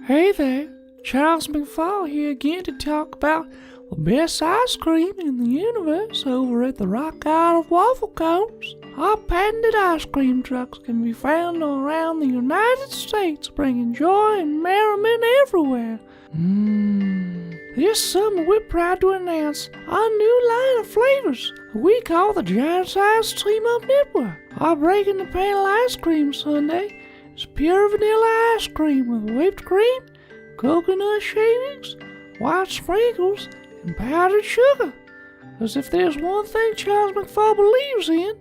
Hey there, Charles McFall here again to talk about the best ice cream in the universe over at the Rock Island Waffle Cones. Our patented ice cream trucks can be found around the United States, bringing joy and merriment everywhere. This summer we're proud to announce our new line of flavors we call the Giant Size Team Up Network. Our Breaking the Panel Ice Cream Sundae is pure vanilla ice cream with whipped cream, coconut shavings, white sprinkles, and powdered sugar. Because if there's one thing Charles McFall believes in,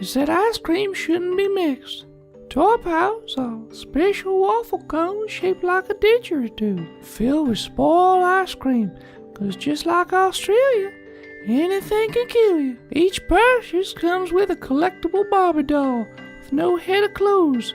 is that ice cream shouldn't be mixed. Toy Pows are special waffle cones shaped like a didgeridoo, filled with spoiled ice cream, because just like Australia, anything can kill you. Each purchase comes with a collectible Barbie doll with no head or clothes.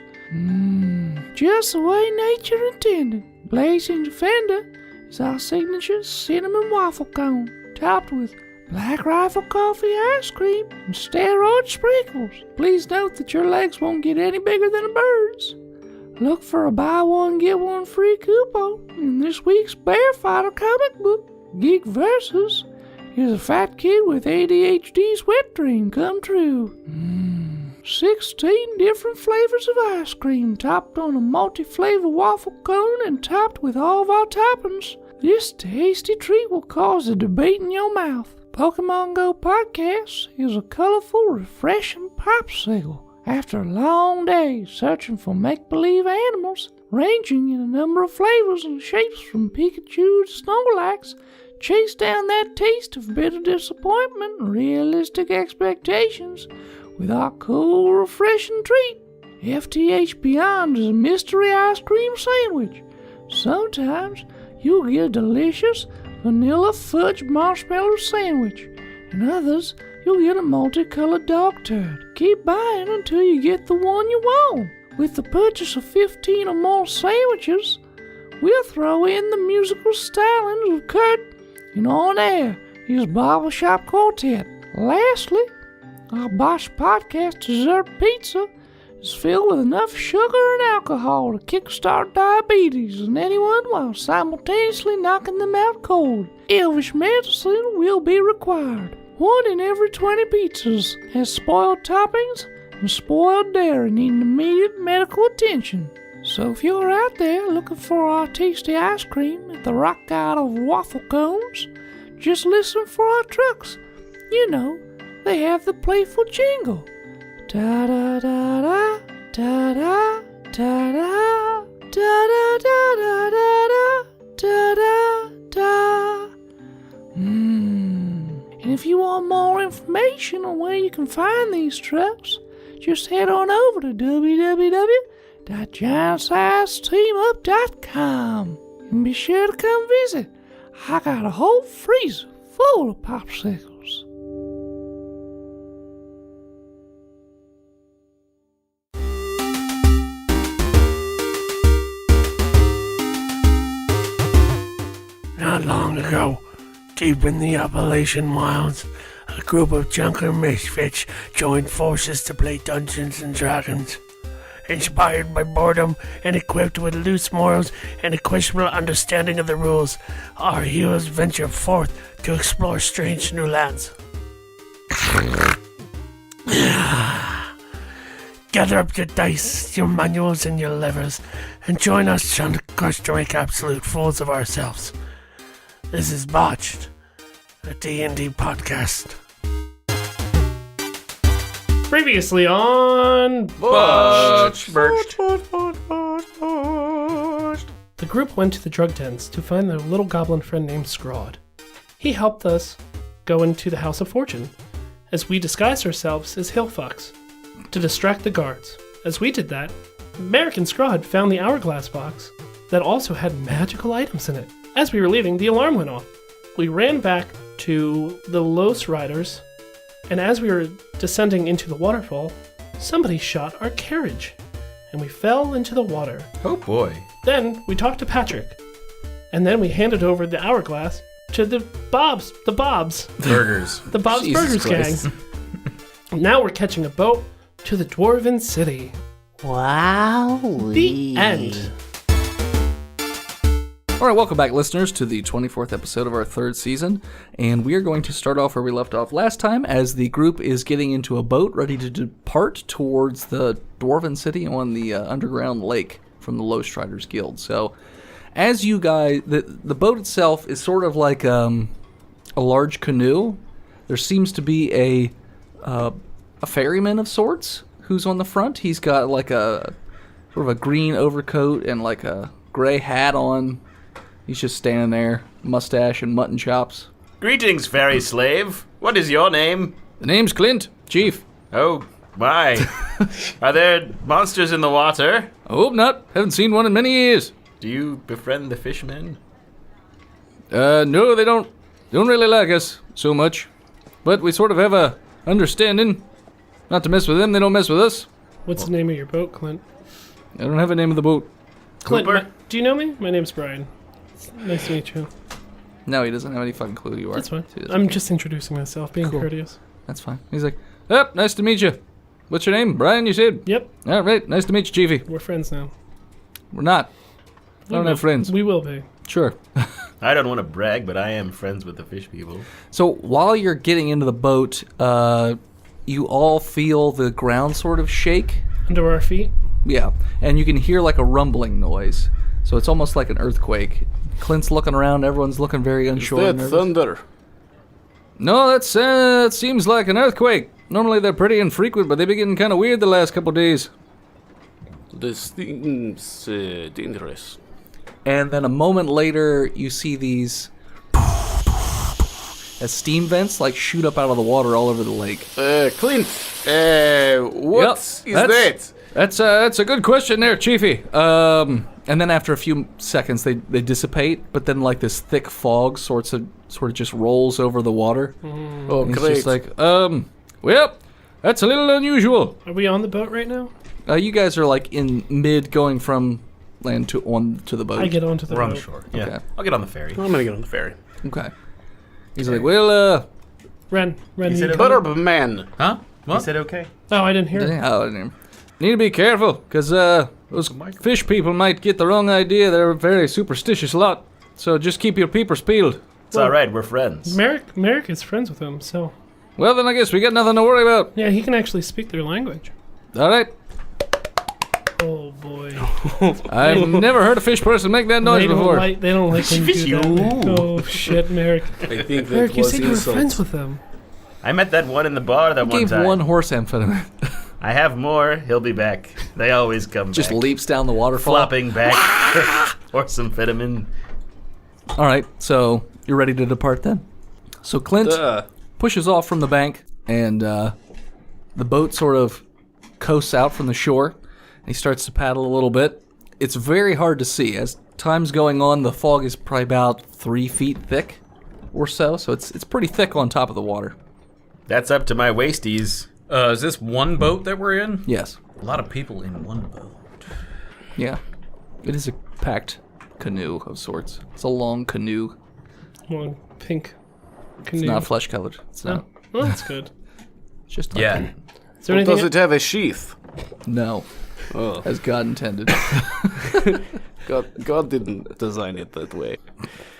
Just the way nature intended. Blazing Defender is our signature cinnamon waffle cone, topped with Black Rifle coffee ice cream and steroid sprinkles. Please note that your legs won't get any bigger than a bird's. Look for a buy one get one free coupon in this week's Bear Fighter comic book. Geek Versus is a fat kid with ADHD's wet dream come true. 16 different flavors of ice cream topped on a multi-flavor waffle cone and topped with all of our toppings. This tasty treat will cause a debate in your mouth. Pokemon Go Podcast is a colorful, refreshing popsicle. After a long day searching for make-believe animals, ranging in a number of flavors and shapes from Pikachu to Snorlax, chase down that taste of bitter disappointment and realistic expectations with our cool, refreshing treat. FTH Beyond is a mystery ice cream sandwich. Sometimes you'll get a delicious vanilla fudge marshmallow sandwich, and others you'll get a multicolored dog turd. Keep buying until you get the one you want. With the purchase of 15 or more sandwiches, we'll throw in the musical stylings of Kurt and On Air, his barbershop quartet. Lastly, our Botched podcast dessert pizza is filled with enough sugar and alcohol to kickstart diabetes in anyone while simultaneously knocking them out cold. Elvish medicine will be required. 1 in every 20 pizzas has spoiled toppings and spoiled dairy needing immediate medical attention. So if you're out there looking for our tasty ice cream at the Rock Island Waffle Cones, just listen for our trucks. You know, they have the playful jingle. Da-da-da-da, da-da, da-da, da-da-da-da-da, da-da-da. And if you want more information on where you can find these trucks, just head on over to www.giantsizesteamup.com and be sure to come visit. I got a whole freezer full of popsicles. Not long ago, deep in the Appalachian wilds, a group of junker misfits joined forces to play Dungeons and Dragons. Inspired by boredom and equipped with loose morals and a questionable understanding of the rules, our heroes venture forth to explore strange new lands. Gather up your dice, your manuals, and your levers, and join us on the quest to make absolute fools of ourselves. This is Botched, a D&D podcast. Previously on Botched. The group went to the drug dens to find their little goblin friend named Scrod. He helped us go into the House of Fortune, as we disguised ourselves as hillfucks to distract the guards. As we did that, American Scrod found the hourglass box that also had magical items in it. As we were leaving, the alarm went off. We ran back to the Los Riders, and as we were descending into the waterfall, somebody shot our carriage, and we fell into the water. Oh boy. Then we talked to Patrick, and then we handed over the hourglass to the Bob's Burgers. the Bob's Jesus Burgers Christ. gang. Now we're catching a boat to the Dwarven City. Wow. The end. All right, welcome back, listeners, to the 24th episode of our third season, and we are going to start off where we left off last time, as the group is getting into a boat ready to depart towards the Dwarven City on the underground lake from the Low Striders Guild. So, as you guys, the boat itself is sort of like a large canoe. There seems to be a ferryman of sorts who's on the front. He's got like a sort of a green overcoat and like a gray hat on. He's just standing there, mustache and mutton chops. Greetings, ferry slave. What is your name? The name's Clint, Chief. Oh, my. Are there monsters in the water? I hope not. Haven't seen one in many years. Do you befriend the fishmen? No, they don't really like us so much. But we sort of have a understanding not to mess with them, they don't mess with us. What's the name of your boat, Clint? I don't have a name of the boat. Clint, Cooper? do you know me? My name's Brian. Nice to meet you. No, he doesn't have any fucking clue who you are. That's fine. So he doesn't I'm care. just introducing myself, being Cool. courteous. That's fine. He's like, nice to meet you. What's your name? Brian, you said? Yep, All right, nice to meet you, Chiefy. we're friends now. We're not. I don't have friends. We will be. Sure. I don't want to brag, but I am friends with the fish people. So while you're getting into the boat, you all feel the ground sort of shake. Under our feet. Yeah, and you can hear like a rumbling noise. So it's almost like an earthquake. Clint's looking around. Everyone's looking very unsure. and nervous. thunder? No, that seems like an earthquake. Normally they're pretty infrequent, but they've been getting kind of weird the last couple of days. This seems dangerous. And then a moment later, you see these as steam vents like shoot up out of the water all over the lake. Clint, what is that's- that? That's a good question there, Chiefy. And then after a few seconds, they dissipate, but then like this thick fog sort of just rolls over the water. Oh, And it's great. just like, well, that's a little unusual. Are we on the boat right now? You guys are like in mid going from land to the boat. I get onto the We're boat. on the shore. Yeah, Okay. I'll get on the ferry. I'm gonna get on the ferry. Okay. He's like, well, Ren, He said you it- coming? Butter man. Huh? He What? said okay. Oh, I didn't hear it. oh, need to be careful, because those fish people might get the wrong idea. They're a very superstitious lot. So just keep your peepers peeled. It's all right. We're friends. Merrick is friends with them, so Well, then I guess we got nothing to worry about. yeah, he can actually speak their language. All right. Oh boy, I've never heard a fish person make that noise they don't before. like when you do that. Oh shit, Merrick. I think that Merrick, you was said you were insult. friends with them. I met that one in the bar that one Gave time. one horse amphetamine. I have more. He'll be back. They always come Just back. leaps down the waterfall. Flopping back. Or some vitamin. All right, so you're ready to depart then? So Clint Duh. pushes off from the bank, and the boat sort of coasts out from the shore. And he starts to paddle a little bit. It's very hard to see. As time's going on, the fog is probably about 3 feet thick or so. So it's pretty thick on top of the water. That's up to my waisties. Is this one boat that we're in? Yes. A lot of people in one boat. Yeah. It is a packed canoe of sorts. It's a long canoe. Long pink canoe. It's not flesh colored. It's not. Oh, well, that's good. It's just like Yeah. Is there Well, anything? does it have a sheath? no, Oh, as God intended. God didn't design it that way.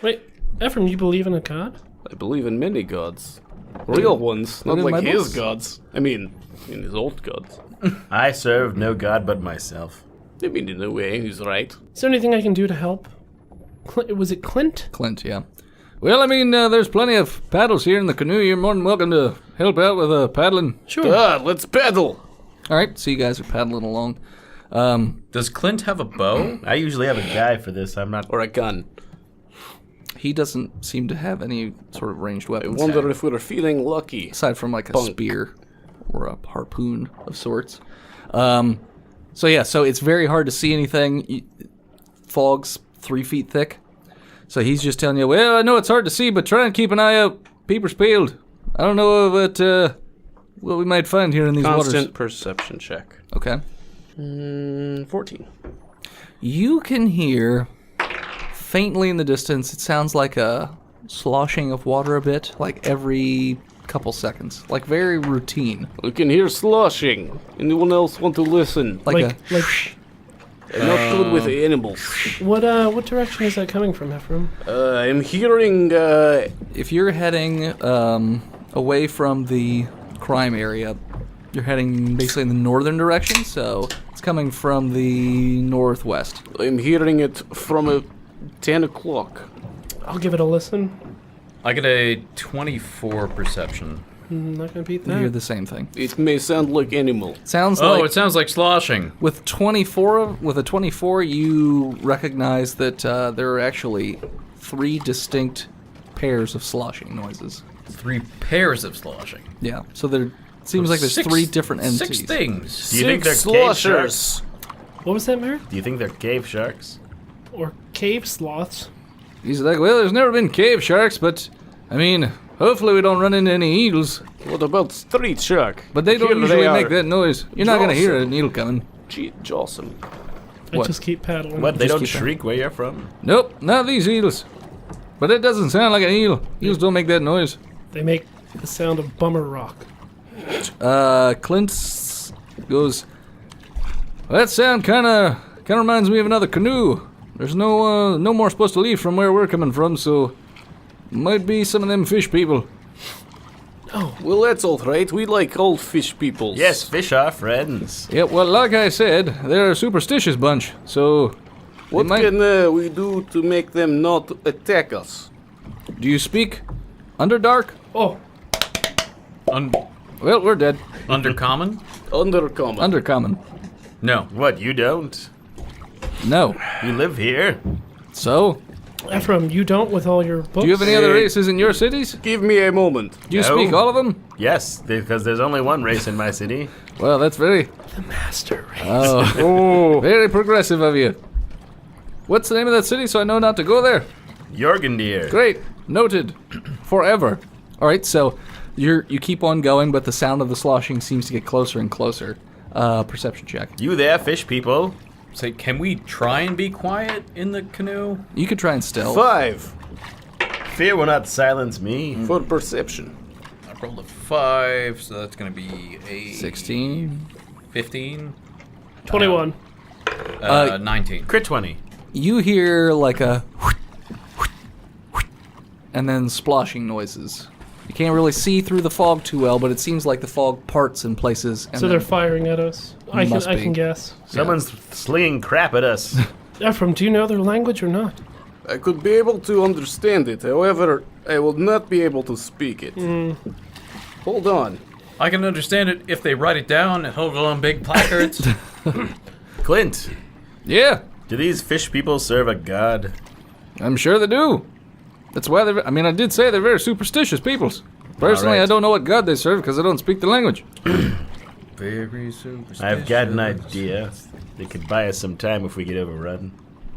Wait, Ephraim, you believe in a god? I believe in many gods. Real ones, not in my like his books. gods. I mean, in his old gods. I serve no god but myself. I mean, in a way, he's right. Is there anything I can do to help? Was it Clint? Clint, yeah. Well, I mean, there's plenty of paddles here in the canoe. You're more than welcome to help out with paddling. Sure. Let's paddle. All right, so you guys are paddling along. Does Clint have a bow? I usually have a guy for this. I'm not. Or a gun. He doesn't seem to have any sort of ranged I weapons. wonder if we're feeling lucky. Aside from like a Bunk. spear or a harpoon of sorts. So it's very hard to see anything. Fog's 3 feet thick. So he's just telling you, well, I know it's hard to see, but try and keep an eye out. Peepers peeled. I don't know what we might find here in these Constant waters. perception check. Okay. 14. You can hear faintly in the distance, it sounds like a sloshing of water a bit, like every couple seconds. Like very routine. We can hear sloshing. Anyone else want to listen? Like like I'm not good with animals. What direction is that coming from, Ephraim? I'm hearing, If you're heading away from the crime area, you're heading basically in the northern direction, so it's coming from the northwest. I'm hearing it from 10 o'clock. I'll give it a listen. I get a 24 perception. Not gonna beat You hear that. the same thing. It may sound like animal. Sounds Oh, like it sounds like sloshing. with a 24, you recognize that there are actually 3 distinct pairs of sloshing noises. 3 pairs of sloshing. Yeah, so there seems like there's 6 3 different entities. 6 things. Do you think they're Six cave sloshers. sharks? What was that, Merrick? Do you think they're cave sharks? Or cave sloths? He's like, well, there's never been cave sharks, but I mean, hopefully we don't run into any eels. What about street shark? But they don't Here usually they make are. that noise. You're not gonna hear Jawsome. an eel coming. Gee, Jawsome. I What? just keep paddling. What? They Just don't keep shriek where you're from? Nope, not these eels. But it doesn't sound like an eel. Eels don't make that noise. They make the sound of bummer rock. Clint goes, well, that sound kind of reminds me of another canoe. There's no more supposed to leave from where we're coming from, so might be some of them fish people. Well, that's all right. We like old fish peoples. Yes, fish are friends. Yeah, well, like I said, they're a superstitious bunch, so What might- can we do to make them not attack us? do you speak Underdark? Oh, Well, we're dead. Undercommon? Undercommon. Undercommon. No. What, you don't? No. You live here? So, Ephraim, you don't with all your books? do you have any other Hey. races in your cities? Give me a moment. Do you No. speak all of them? Yes, because there's only one race in my city. Well, that's very, Master race. oh, very progressive of you. What's the name of that city so I know not to go there? Jorgendir. Great. Noted. Forever. All right, so you keep on going, but the sound of the sloshing seems to get closer and closer. Perception check. You there, fish people? Say, can we try and be quiet in the canoe? You could try and stealth. 5 Fear will not silence me. for perception. I rolled a 5, so that's going to be a 16. 15, 21. 19. Crit 20. You hear like a and then splashing noises. You can't really see through the fog too well, but it seems like the fog parts in places. And So they're then- firing at us. I Must be. can guess. Someone's slinging crap at us. Ephraim, do you know their language or not? I could be able to understand it, however, I will not be able to speak it. Hold on. I can understand it if they write it down and hold it on big placards. Clint, Yeah, do these fish people serve a god? I'm sure they do. That's why they're. I mean, I did say they're very superstitious peoples. Personally, All right. I don't know what god they serve because I don't speak the language. Very superstitious. I've got an idea. They could buy us some time if we get overrun.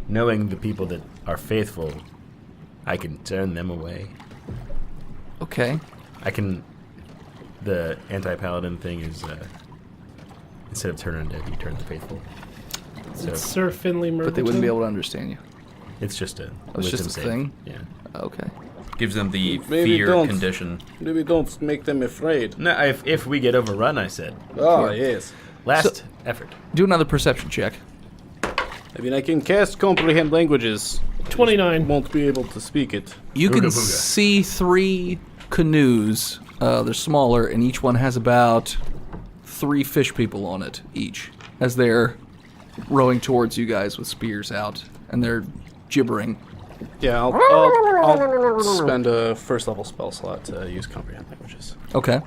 Knowing the people that are faithful, I can turn them away. Okay. I can. The anti-paladin thing is instead of turn undead, you turn the faithful. So It's Sir Finley Mervyn. But they wouldn't be able to understand you. it's just a. It's just wisdom a save. thing? Yeah. Okay. Gives them the Maybe fear don't. condition. Maybe don't make them afraid. No, if we get overrun, I said. Ah, yes. Last effort. Do another perception check. I mean, I can cast comprehend languages. 29. Won't be able to speak it. You can Ooga booga. see 3 canoes. They're smaller, and each one has about 3 fish people on it each, as they're rowing towards you guys with spears out, and they're gibbering. Yeah, I'll spend a first level spell slot to use comprehend languages. Okay.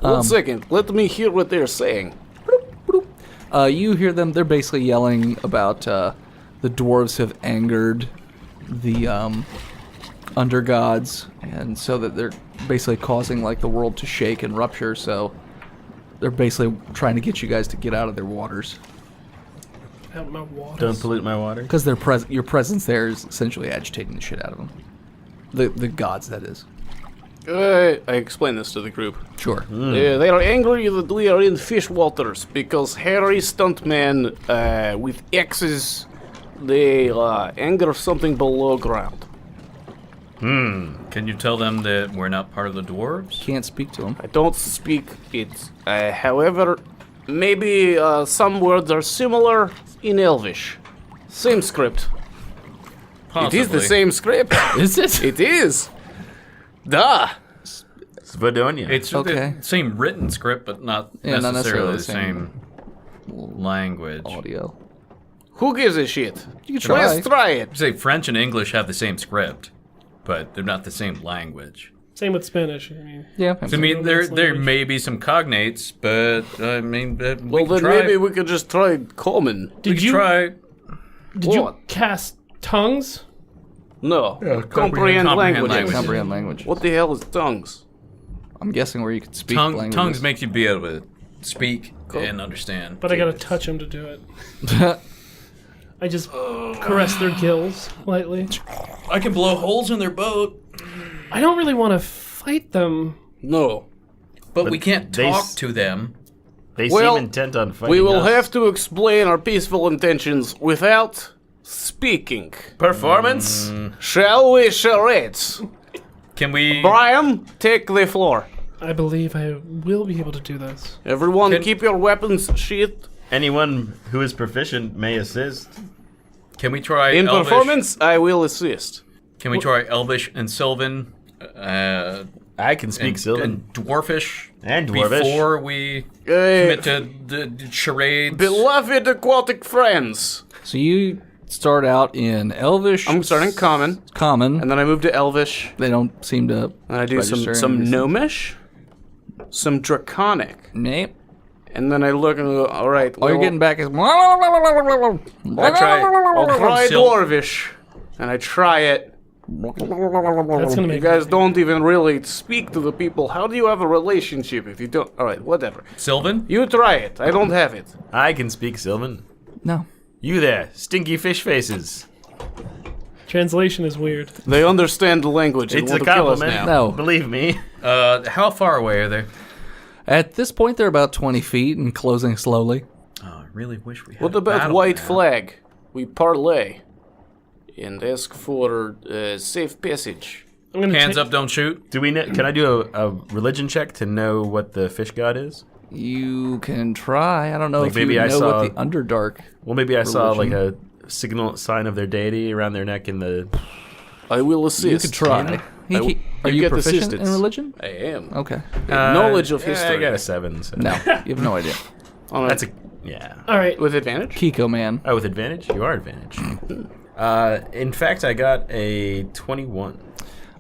1 second, let me hear what they're saying. You hear them. They're basically yelling about the dwarves have angered the undergods, and so that they're basically causing like the world to shake and rupture. So they're basically trying to get you guys to get out of their waters Out my waters. Don't pollute my water. because your presence there is essentially agitating the shit out of them. The gods, that is. I explain this to the group. Sure. They are angry that we are in fish waters because hairy stuntmen with axes, they anger something below ground. Can you tell them that we're not part of the dwarves? Can't speak to them. I don't speak it. However, maybe some words are similar in Elvish. Same script. Possibly. It is the same script. Is it? It is. Duh. Svadonia. It's Okay. the same written script, but not Yeah, not necessarily necessarily the same language. audio? Who gives a shit? You can try. Let's try it. Say French and English have the same script, but they're not the same language. Same with Spanish. I mean, Yeah. So, I mean, there language. may be some cognates, but I mean, we Well, can then try. maybe we could just try common. we Did could you try? did you What? cast tongues? No. comprehend Comprehend languages. language. Comprehend language. What the hell is tongues? I'm guessing where you could speak languages. Tongues make you be able to speak and understand. But I gotta touch them to do it. I just caress their gills lightly. I can blow holes in their boat, I don't really want to fight them. No. but we can't they talk s- to them. They Well, seem intent on fighting We will us. have to explain our peaceful intentions without speaking. Performance? Shall we, charades? Can we? Brian, take the floor. I believe I will be able to do this. Everyone, Can- keep your weapons sheathed. Anyone who is proficient may assist. Can we try In Elvish? performance, I will assist. Can we try Elvish and Sylvan? I can speak Sylvan. And Dwarfish. And Dwarvish. Before we Uh, commit to the charades. beloved aquatic friends. So you start out in Elvish. I'm starting common, Common. and then I move to Elvish, They don't seem to. and I do register some any- Gnomish, some Draconic, Nope. and then I look and go, all right, All you're well, getting back is. I'll try Sil- Dwarvish, and I try it. That's gonna You make guys don't even really speak to the people. How do you have a relationship if you don't? All right, whatever. Sylvan? You try it. I don't have it. I can speak Sylvan. No. You there, stinky fish faces. Translation is weird. They understand the language. They It's a want to kill us compliment. now. No. Believe me. How far away are they? At this point, they're about 20 feet and closing slowly. Oh, I really wish we had What a about battle white now. flag? We parlay and ask for safe passage. I'm gonna Hands ta- up, don't shoot. Do we know, can I do a religion check to know what the fish god is? You can try. I don't know Like if you maybe I know saw- what the Underdark. Well, maybe I saw like Religion. a signal sign of their deity around their neck in the. I will assist. You could try. Are you you get proficient assistance. in religion? I am. Okay. Knowledge of yeah, history. I got a 7. So. No, you have no idea. That's a yeah. All right. With advantage? Kiko man. Oh, with advantage? You are advantage. In fact, I got a 21.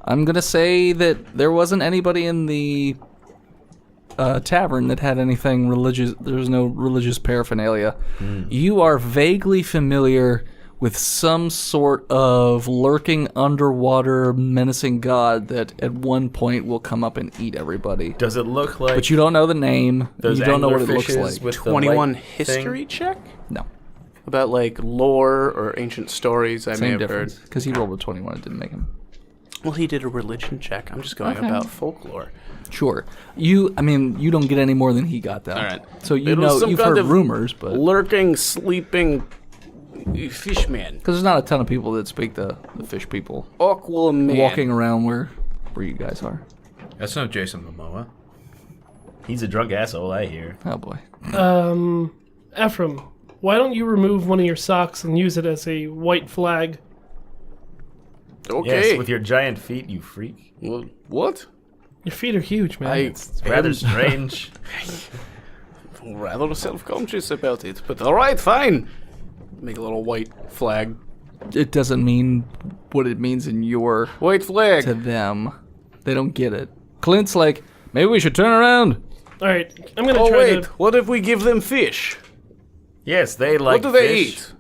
I'm gonna say that there wasn't anybody in the tavern that had anything religious. There was no religious paraphernalia. You are vaguely familiar with some sort of lurking underwater menacing god that at one point will come up and eat everybody. Does it look like But you don't know the name. those You don't know what it looks anglerfishes like. with the 21 light history thing? check? No, About like lore or ancient stories I may same have difference. heard. Because he rolled a 21, it didn't make him. Well, he did a religion check. I'm just going Okay. about folklore. Sure. You don't get any more than he got, though. All right. So you It was know, some you've kind heard of rumors, but Lurking, sleeping fishman. because there's not a ton of people that speak the fish people Aquaman. walking around where you guys are. That's no Jason Momoa. He's a drunk asshole, I hear. Oh boy. Ephraim, why don't you remove one of your socks and use it as a white flag? Okay. Yes, with your giant feet, you freak. Well, what? Your feet are huge, man. It's rather strange. I'm rather self-conscious about it. But all right, fine. Make a little white flag. It doesn't mean what it means in your White flag. to them. They don't get it. Clint's like, maybe we should turn around. All right, I'm gonna Oh try wait, to. what if we give them fish? Yes, they like What do they fish. eat?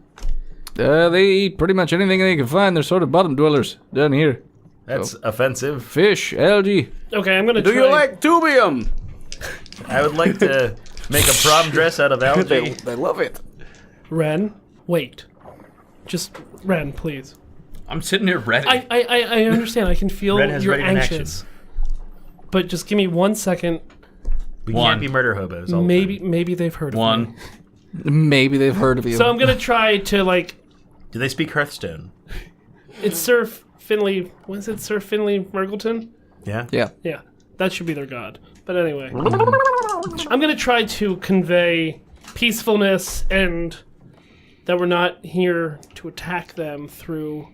They eat pretty much anything they can find. They're sort of bottom dwellers down here. That's offensive. Fish, algae. Okay, I'm gonna Do try. you like tubium? I would like to make a prom dress out of algae. They love it. Ren? Wait. Just Ren, please. I'm sitting here ready. I understand. I can feel Ren has you're ready in anxious. But just give me 1 second. We One. can't be murder hobos. All the Maybe they've heard of me. One. Maybe they've heard of you. So I'm gonna try to like. time. Do they speak Hearthstone? It's Sir Finley. What is it? Sir Finley Mergleton? Yeah. yeah. Yeah. That should be their god. But anyway, I'm gonna try to convey peacefulness and that we're not here to attack them through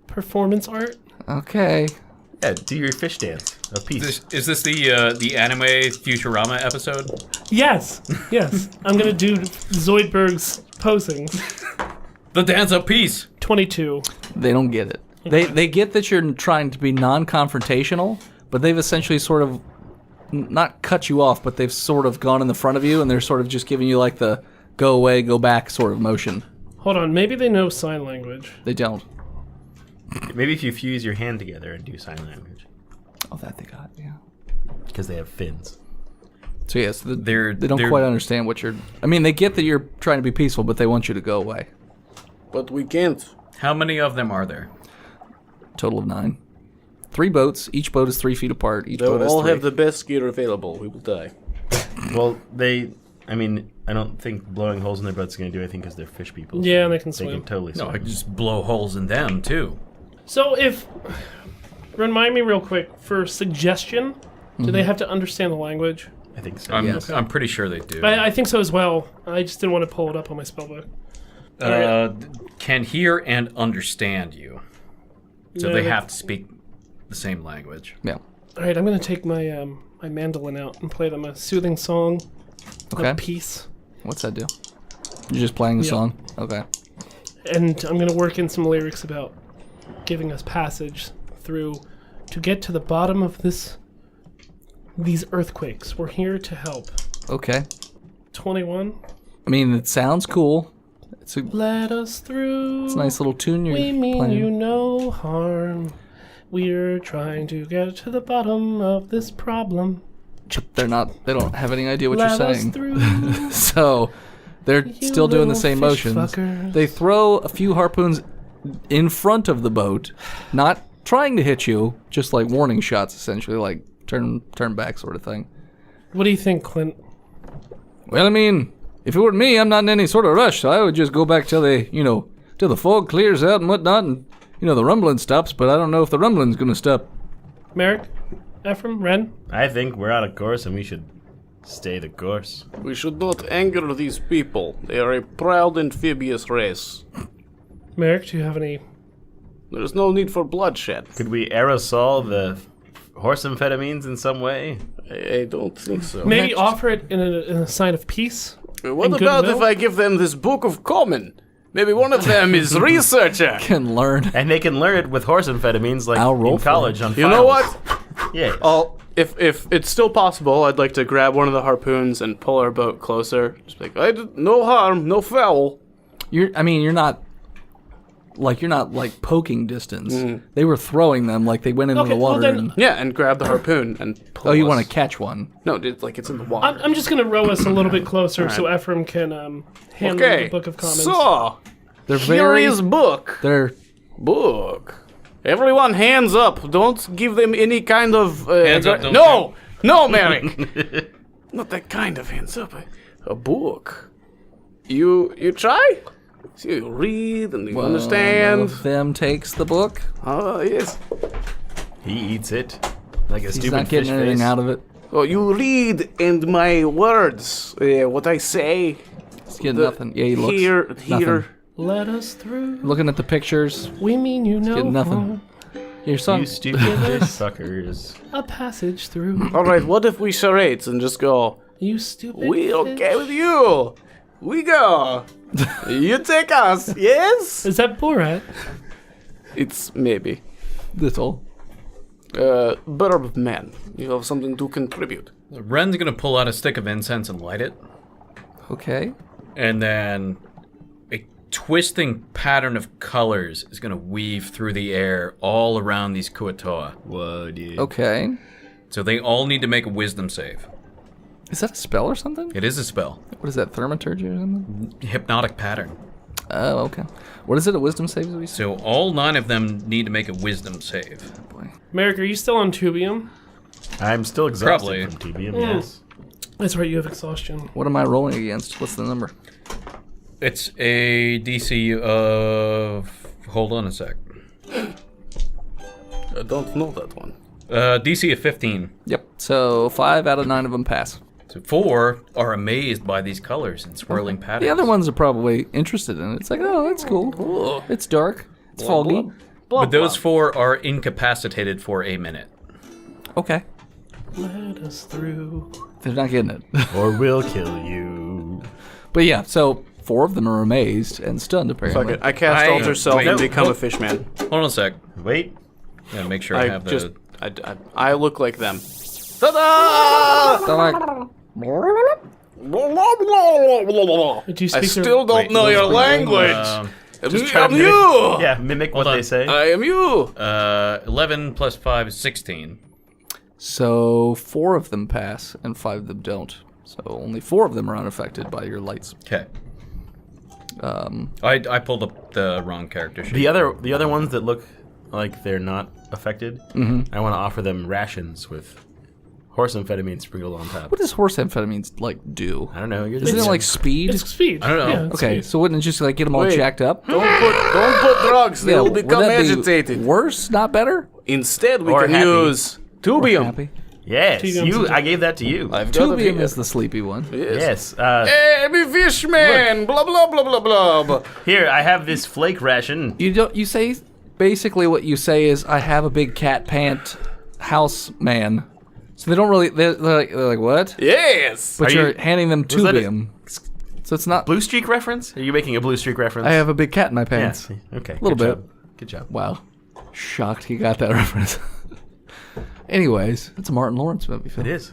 performance art. Okay. Yeah, do your fish dance of peace. Is this the anime Futurama episode? Yes, yes. I'm gonna do Zoidberg's posing. The dance of peace. 22. They don't get it. They get that you're trying to be non-confrontational, but they've essentially sort of not cut you off, but they've sort of gone in the front of you, and they're sort of just giving you like the go away, go back sort of motion. Hold on, maybe they know sign language. They don't. Maybe if you fuse your hand together and do sign language. Oh, that they got, yeah. Because they have fins. So yes, They're they don't quite understand what you're... I mean, they get that you're trying to be peaceful, but they want you to go away. But we can't. How many of them are there? Total of 9. 3 boats. Each boat is 3 feet apart. Each They'll boat has all 3. have the best gear available. We will die. Well, I don't think blowing holes in their boats is going to do anything because they're fish people. Yeah, so they can They swim. can totally No, swim. I can just blow holes in them too. So if... Remind me real quick, for suggestion, do they have to understand the language? I think so. I'm pretty sure they do. I think so as well. I just didn't want to pull it up on my spellbook. Can hear and understand you. So Yeah, they but- have to speak the same language. Yeah. Alright, I'm gonna take my my mandolin out and play them a soothing song Okay. of peace. What's that do? You're just playing the Yeah. song? Okay. And I'm gonna work in some lyrics about giving us passage through to get to the bottom of these earthquakes. We're here to help. Okay. 21. I mean, it sounds cool. It's a Let us through. nice little tune you're We mean playing. you no harm. We're trying to get to the bottom of this problem. They don't have any idea what Let you're us saying. through. So they're You still doing the little same fish motions. fuckers. They throw a few harpoons in front of the boat, not trying to hit you, just like warning shots essentially, like turn back sort of thing. What do you think, Clint? Well, I mean, if it were me, I'm not in any sort of rush, so I would just go back till till the fog clears out and whatnot, and the rumbling stops. But I don't know if the rumbling's gonna stop. Merrick? Ephraim? Ren? I think we're out of course and we should stay the course. We should not anger these people. They are a proud amphibious race. Merrick, do you have any... There is no need for bloodshed. Could we aerosol the horse amphetamines in some way? I don't think so. Maybe offer it in a sign of peace? What and about goodwill? if I give them this book of common? Maybe one of them is researcher. Can learn. And they can learn it with horse amphetamines like I'll roll in for college on You know files. what? Yeah. If it's still possible, I'd like to grab one of the harpoons and pull our boat closer. Just like, no harm, no foul. You're not poking distance. They were throwing them like they went into Okay, the well water. then- and, Yeah, and grab the harpoon and pull you us. want to catch one? No, it's in the water. I'm just going to row us a little bit closer so Ephraim can handle Okay, the Book of Commons. so, They're here very. is book. They're Book. Everyone hands up. Don't give them any kind of... Hands up, don't No! No, Merrick! Not that kind of hands up. A book. You try? So you read and you one understand. of them takes the book. Oh, yes. He eats it like a He's stupid not getting fish anything face. out of it. Oh, you read and my words. What I say. He's getting nothing. Yeah, he looks. Here. nothing. Let us through. Looking at the pictures. We mean you no getting nothing. harm. Your son. You stupid fish fuckers. A passage through. All right, what if we charades and just go, You stupid we fish. okay with you? We go. You take us, yes? Is that Borat? It's maybe. That's all. Burb man, you have something to contribute. Ren's gonna pull out a stick of incense and light it, Okay. and then a twisting pattern of colors is gonna weave through the air all around these Kuatoa. Whoa, dude. Okay. So they all need to make a wisdom save. Is that a spell or something? It is a spell. What is that, thaumaturgy or something? Hypnotic pattern. Oh, okay. What is it, a wisdom save? That we said? So all 9 of them need to make a wisdom save. Boy. Merrick, are you still on Tubium? I'm still exhausted Probably. from TBM, yes. That's right, you have exhaustion. What am I rolling against? What's the number? It's a DC of... Hold on a sec. I don't know that one. DC of 15. Yep. So 5 out of 9 of them pass. So 4 are amazed by these colors and swirling patterns. The other ones are probably interested in it. It's like, oh, that's cool. It's dark. It's foggy. But those 4 are incapacitated for a minute. Okay. Let us through. They're not getting it. Or we'll kill you. But yeah, so 4 of them are amazed and stunned, apparently. Fuck it. I cast Alter Self wait, and no, become no. a fish man. Hold on a sec. Wait. Yeah, make sure I have the... I look like them. Ta-da! They're like, Do you speak I still don't Wait, know your um, language. Just try I'm to you. Yeah, mimic what on. they say. I am you. 11 plus 5 is 16. so 4 of them pass and 5 of them don't. So only 4 of them are unaffected by your lights. Okay. I pulled up the wrong character sheet. The other ones that look like they're not affected, I want to offer them rations with horse amphetamine sprinkled on top. What does horse amphetamines like do? I don't know. You're Isn't it like speed? It's speed. I don't know. Yeah, it's Okay, speed. so wouldn't it just like get them all Wait. jacked up? Don't put drugs. They will would become that be agitated. worse, not better? Instead, we Or can happy. use tubium. Happy. Yes, T-Guns I gave that to you. I've got it Tubium here. is the sleepy one. Yes. Hey, me fish man. Blah blah blah blah blah. Here, I have this flake ration. You say basically what you say is I have a big cat pant house man. So they don't really they're like what? Yes. But Are you're you- handing them was that a- tubium. So it's not. Blue Streak reference? Are you making a Blue Streak reference? I have a big cat in my Yeah. pants. Okay. Little good bit. Job. Good job. Wow. Shocked he got that reference. Anyways, it's a Martin Lawrence movie, Phil. It is.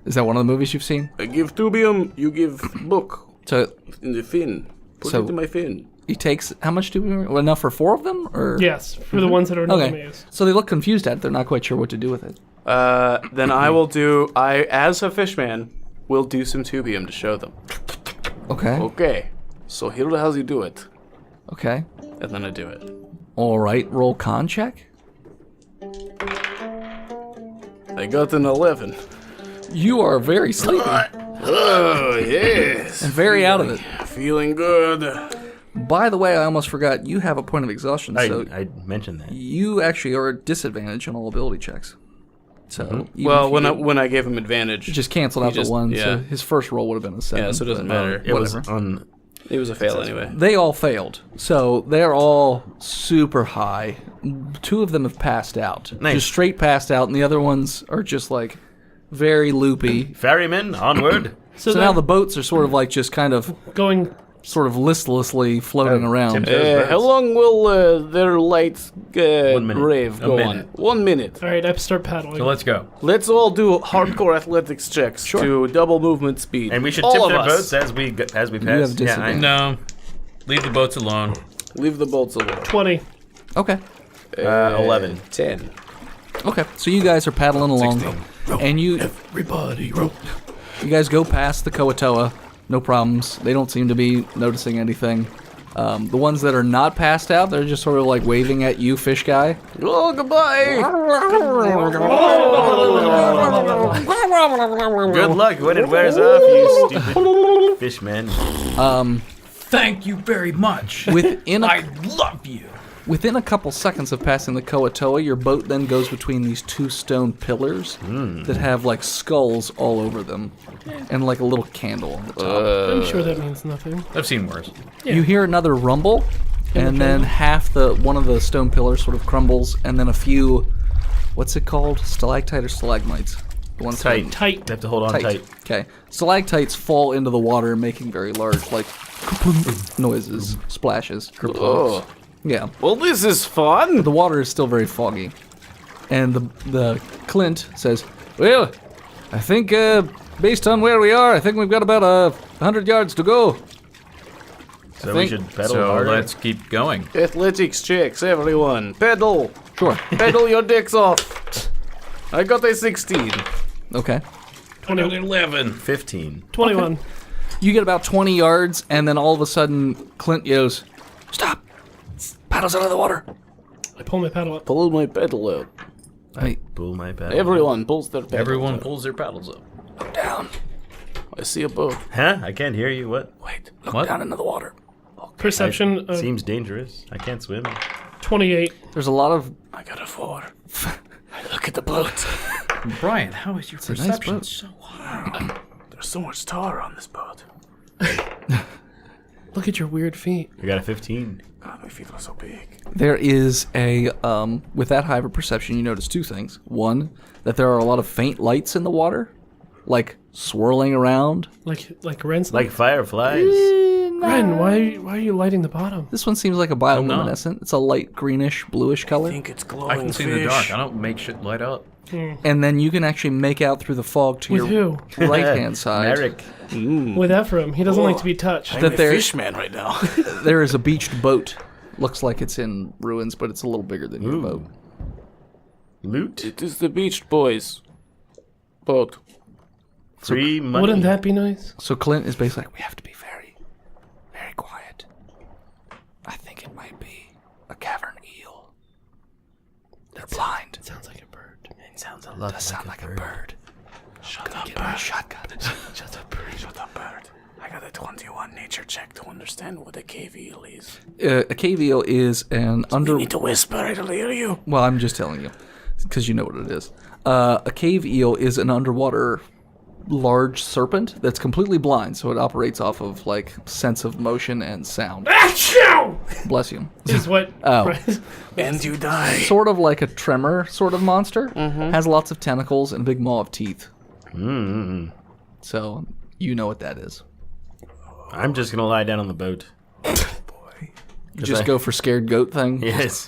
Is that one of the movies you've seen? I give tubium. You give book So in the fin. Put So- it in my fin. he takes how much tubium? Well, enough for 4 of them, or Yes, for the ones that are not Okay. amazed. So they look confused at it. They're not quite sure what to do with it. Then I will do. I as a fish man will do some tubium to show them. Okay. Okay. So here's how you do it, Okay. and then I do it. All right. Roll con check. I got an 11. You are very sleepy Oh yes. and very out of it. Feeling good. By the way, I almost forgot. You have a point of exhaustion, so I mentioned that. you actually are at disadvantage on all ability checks. So even Well, if when you when I gave him advantage, just canceled out just- the one, so yeah. his first roll would have been a 7. Yeah, so it doesn't but, matter. It was whatever. on. it was a fail anyway. They all failed, so they're all super high. 2 of them have passed out, Nice. just straight passed out, and the other ones are just like very loopy. Ferryman, onward. So now the boats are sort of like just kind of Going. sort of listlessly floating around. Tim- How long will their lights 1 minute. rave A go minute. on? 1 minute. All right, I start paddling. So let's go. Let's all do hardcore athletics checks to double movement speed. And we should all tip of their us. boats as we pass. have Yeah, I disadvantage. know. No. Leave the boats alone. Leave the boats alone. 20. Okay. 11. 10. Okay. So you guys are paddling along, and you Everybody, rope. you guys go past the Koatoa, no problems. They don't seem to be noticing anything. The ones that are not passed out, they're just sort of like waving at you, fish guy. Oh, goodbye. Good luck when it wears off, you stupid fishman. Thank you very much. Within a, I love you. within a couple seconds of passing the Koatoa, your boat then goes between these 2 stone pillars that have like skulls all over them, and like a little candle on the top. I'm sure that means nothing. I've seen worse. You hear another rumble, and then one of the stone pillars sort of crumbles, and then a few, what's it called? Stalactite or stalagmites? The ones that are Tight. Tight. Have to hold on tight. Okay. Stalactites fall into the water, making very large, like, noises, splashes. Oh. Yeah. Well, this is fun. The water is still very foggy. And the Clint says, well, I think, based on where we are, I think we've got about 100 yards to go. So we should pedal So harder. let's keep going. Athletics checks, everyone. Pedal. Sure. Pedal your dicks off. I got a 16. Okay. 11. 15. 21. You get about 20 yards, and then all of a sudden, Clint yells, stop! Paddles out of the water! I pull my paddle up. Pull my pedal out. Pull my paddle. Everyone pulls their pedal Everyone out. pulls their paddles up. Down. I see a boat. Huh? I can't hear you. What? Wait, look What? down into the water. Perception of Seems dangerous. I can't swim. 28. There's a lot of I got a 4. Look at the boat. Brian, how is your a nice perception boat. so high? There's so much tar on this boat. Look at your weird feet. I got a 15. God, my feet are so big. There is a, with that high of a perception, you notice two things. One, that there are a lot of faint lights in the water, like swirling around. Like Ren's. Like fireflies. Ren, why are you lighting the bottom? This one seems like a bioluminescent. It's a light greenish, bluish color. I think it's glowing I can see in the fish. dark. I don't make shit light up. And then you can actually make out through the fog to With your right-hand side. Merrick. With Ephraim. He doesn't like to be touched. I'm That a there- fish man right now. There is a beached boat. Looks like it's in ruins, but it's a little bigger than your Ooh. boat. Loot. It is the Beached Boys boat. Free money. Wouldn't that be nice? So Clint is basically like, we have to be very, very quiet. I think it might be a cavern eel. They're blind. It sounds like a bird. It sounds a lot Does sound like a bird. Shut up, Get my bird. shotgun. Shut up, bird. Shut up, bird. I got a 21 nature check to understand what a cave eel is. A cave eel is an You need to whisper, it'll hear you. Well, I'm just telling you, because you know what it is. A cave eel is an underwater large serpent that's completely blind, so it operates off of, like, sense of motion and sound. Bless you. Is what. Oh. And you die. Sort of like a tremor sort of monster. Has lots of tentacles and a big maw of teeth. So, you know what that is. I'm just gonna lie down on the boat. You just go for scared goat thing. Yes.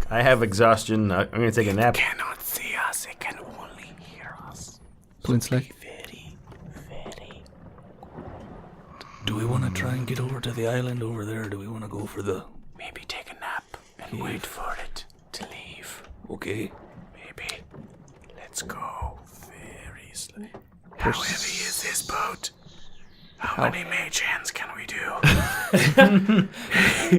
I have exhaustion. I'm gonna take a nap. Cannot see us, it can only hear us. Clint's like, Very, very. Do we want to try and get over to the island over there, or do we want to go for the... Maybe take a nap and wait for it to leave. Okay. Maybe. Let's go very slowly. How heavy is this boat? How many mage hands can we do?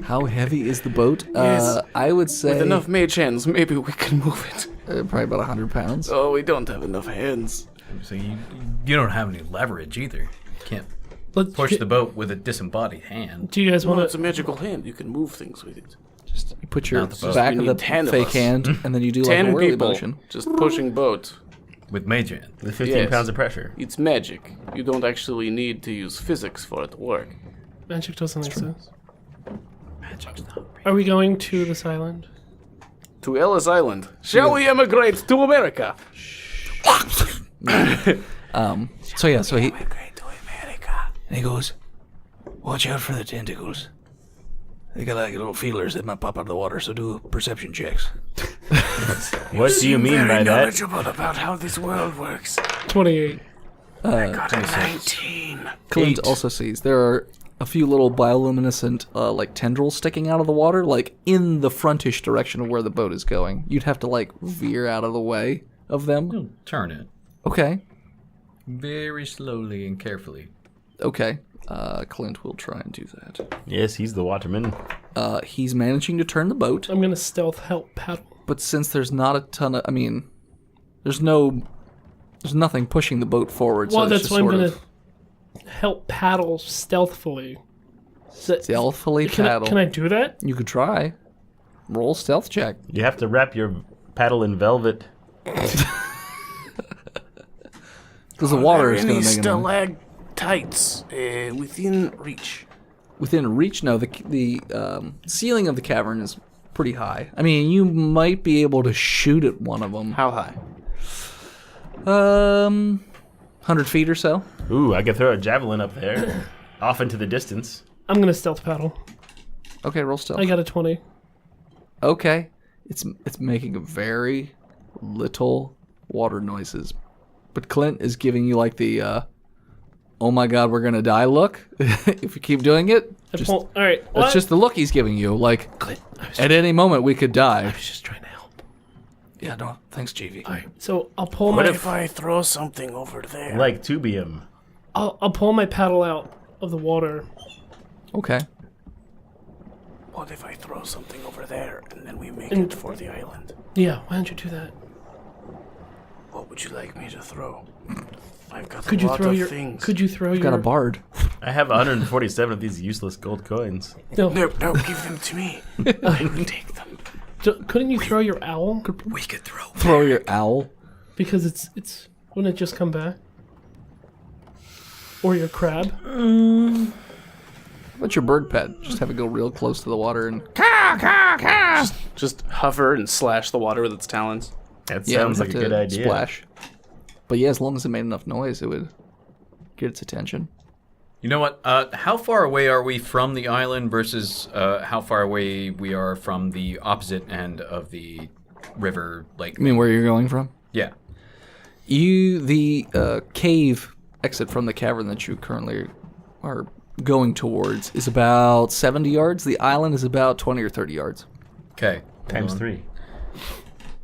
how heavy is the boat? Yes. I would say With enough mage hands, maybe we can move it. probably about 100 pounds. Oh, we don't have enough hands. So you don't have any leverage either. You can't Let's push the boat with a disembodied hand. Do you guys Well, want it's to? a magical hand. You can move things with it. Just you put your Not the boat. back We of need the 10 of fake us. hand, and then you do like a 10 whirly people motion. just pushing boat. With mage hand. With 15 Yes. pounds of pressure. It's magic. You don't actually need to use physics for it to work. Magic doesn't exist. Are we going to this island? To Ellis Island. Shall we emigrate to America? So yeah, so he Emigrate to America. And he goes, watch out for the tentacles. They got like little feelers that might pop out of the water, so do perception checks. What do you mean by Very that? knowledgeable about how this world works. 28. Got a 19. Clint 8. also sees there are a few little bioluminescent like tendrils sticking out of the water, like in the frontish direction of where the boat is going. You'd have to like veer out of the way of them. Turn it Okay. very slowly and carefully. Okay. Clint will try and do that. Yes, he's the waterman. He's managing to turn the boat, I'm gonna stealth help paddle. but since there's not a ton of, I mean, there's nothing pushing the boat forward. Well, so that's it's why just I'm sort gonna help paddle stealthfully. stealthily Can paddle. I do that? You could try. Roll stealth check. You have to wrap your paddle in velvet. Because the water is Any going to make it stalactites within reach? within reach. No, the ceiling of the cavern is pretty high. I mean, you might be able to shoot at one of them. How high? 100 feet or so. Ooh, I could throw a javelin up there. Off into the distance. I'm gonna stealth paddle. Okay, roll stealth. I got a 20. Okay, it's making very little water noises, but Clint is giving you like the oh my god, we're gonna die look. If you keep doing it, All right. that's just the look he's giving you. Like Clint, at any moment we could die. I was just trying to help. Yeah, no, thanks, GV. All right. So I'll pull What my if I throw something over there? Like tubium. I'll pull my paddle out of the water. Okay. What if I throw something over there and then we make And- it for the island? Yeah. Why don't you do that? What would you like me to throw? I've got Could a you lot throw of your? things. Could you throw your? Got a bard. I have 147 of these useless gold coins. No. No, give them to me. I will take them. Couldn't you throw your owl? We could Throw your owl. Because it's wouldn't it just come back? Or your crab? What's your bird pet? Just have it go real close to the water and Just hover and slash the water with its talons. That yeah, sounds have like a to good idea. Splash. But yeah, as long as it made enough noise, it would get its attention. You know what? How far away are we from the island versus how far away we are from the opposite end of the river lake? I mean, where you're going from? Yeah. The cave exit from the cavern that you currently are going towards is about 70 yards. The island is about 20 or 30 yards. Okay. Times 3.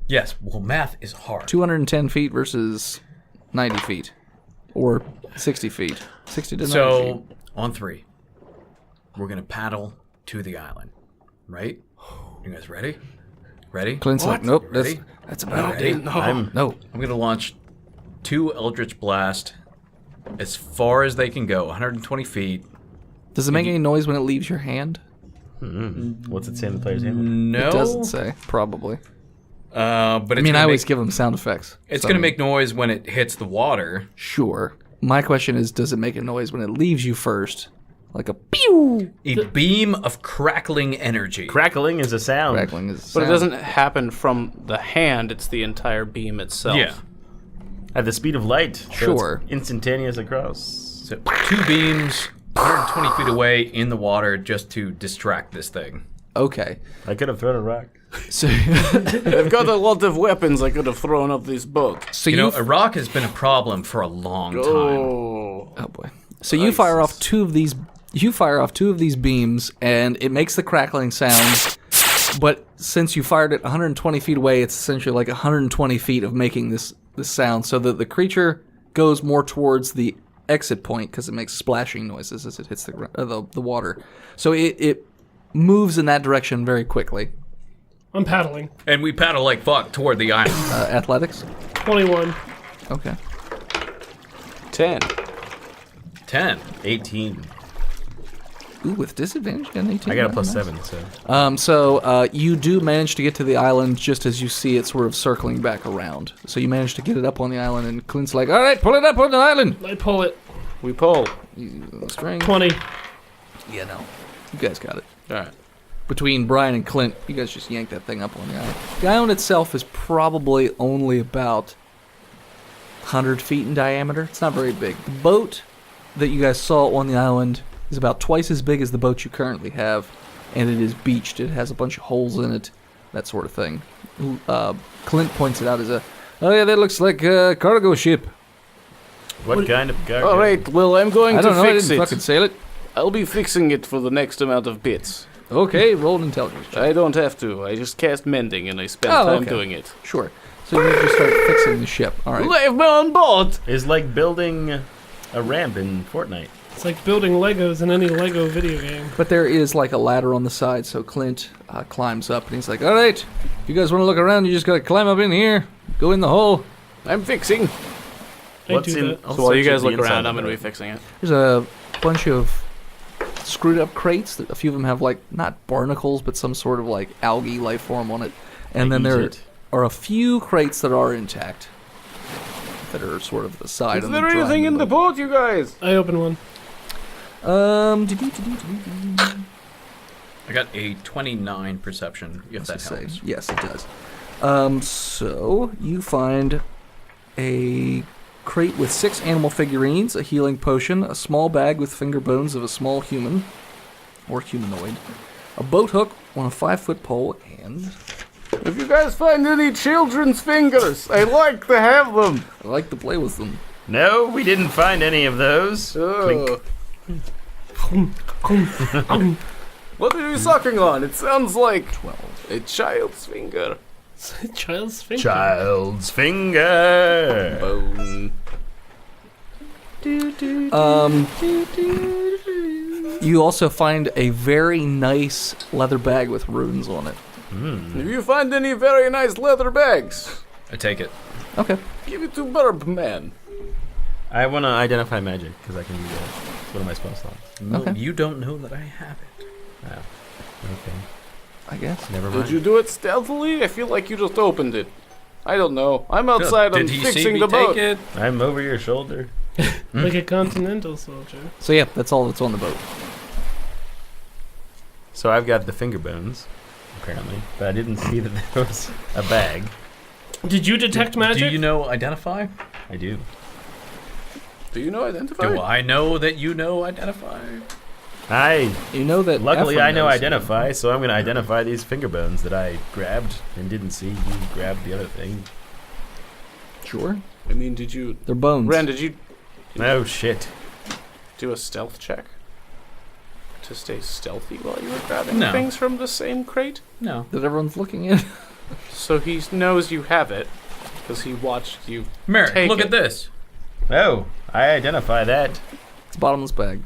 Yes. Well, math is hard. 210 feet versus 90 feet. Or 60 feet. 60 to 90 feet. So, on 3, we're going to paddle to the island. Right? You guys ready? Ready? Clint's like, nope, Ready? that's a bad Ready? idea. I'm No. I'm going to launch 2 Eldritch Blast as far as they can go, 120 feet. Does it make any noise when it leaves your hand? What's it say in the player's handbook? No. It doesn't say, probably. But it's I mean, I gonna always make, give them sound effects. it's So, going to make noise when it hits the water. Sure. My question is, does it make a noise when it leaves you first? Like a pew! A beam of crackling energy. Crackling is a sound. Crackling is a But sound. it doesn't happen from the hand, it's the entire beam itself. Yeah. At the speed of light. So Sure. It's instantaneous across. So 2 beams, 120 feet away in the water just to distract this thing. Okay. I could have thrown a rock. So, I've got a lot of weapons I could have thrown up this boat. so You know, a rock has been a problem for a long time. Oh. oh boy. So you fire off 2 of these. You fire off 2 of these beams, and it makes the crackling sound. But since you fired it 120 feet away, it's essentially like 120 feet of making this sound, so that the creature goes more towards the exit point because it makes splashing noises as it hits the water. So it moves in that direction very quickly. I'm paddling. And we paddle like fuck toward the island. Athletics? 21. Okay. 10. 10. 18. Ooh, with disadvantage, you got an 18. I got a Nice. plus 7, so. So you do manage to get to the island just as you see it sort of circling back around. So you manage to get it up on the island, and Clint's like, all right, pull it up on the island. I pull it. We pull. String. 20. Yeah, no. You guys got it. Alright. Between Brian and Clint, you guys just yank that thing up on the island. The island itself is probably only about 100 feet in diameter. It's not very big. The boat that you guys saw on the island is about twice as big as the boat you currently have, and it is beached. It has a bunch of holes in it, that sort of thing. Clint points it out as oh yeah, that looks like a cargo ship. What kind of cargo? Alright, well, I'm going I to don't know, I fix didn't it. fucking sail it. I'll be fixing it for the next amount of bits. Okay, roll an intelligence check. I don't have to. I just cast mending and I spend Oh, time okay. doing it. Sure. So you just start fixing the ship. All right. Leave me on board! It's like building a ramp in Fortnite. It's like building Legos in any Lego video game. But there is like a ladder on the side, so Clint climbs up and he's like, all right, if you guys want to look around, you just got to climb up in here, go in the hole. I'm fixing. I What's do in? that. I'll So while you search guys the look inside around, of I'm going to the be fixing it. There's a bunch of screwed up crates. A few of them have like, not barnacles, but some sort of like algae life form on it. And then eat there it. are a few crates that are intact, that are sort of the side Is of there anything in the boat, you guys? I open one. I got a 29 perception, if that Say, helps. yes, it does. So you find a crate with 6 animal figurines, a healing potion, a small bag with finger bones of a small human or humanoid, a boat hook on a 5-foot pole, and If you guys find any children's fingers, I'd like to have them. I like to play with them. No, we didn't find any of those. Clink. What are you sucking on? It sounds like 12. a child's finger. Child's finger. Child's finger. Bone. You also find a very nice leather bag with runes on it. If you find any very nice leather bags, I take it. Okay. give it to Burb Man. I want to identify magic because I can do that. It's one of my spell slots. No, Okay. you don't know that I have it. Okay. I guess. Never mind. Did you do it stealthily? I feel like you just opened it. I don't know. I'm outside. I'm Did he see fixing me the boat. take it? I'm over your shoulder. Like a continental soldier. So yeah, that's all that's on the boat. So I've got the finger bones, apparently, but I didn't see that there was a bag. Did you detect magic? Do you know identify? I do. Do you know identify? Do I know that you know identify? You know that. Luckily, Ephraim I know knows. identify, so I'm going to identify these finger bones that I grabbed and didn't see. You grabbed the other thing. Sure. I mean, did you... They're bones. Ren, did you Oh, shit. do a stealth check? To stay stealthy while you were grabbing No. things from the same crate? No. That everyone's looking at. So he knows you have it, because he watched you Merrick, take look it. at this. Oh, I identify that. It's a bottomless bag.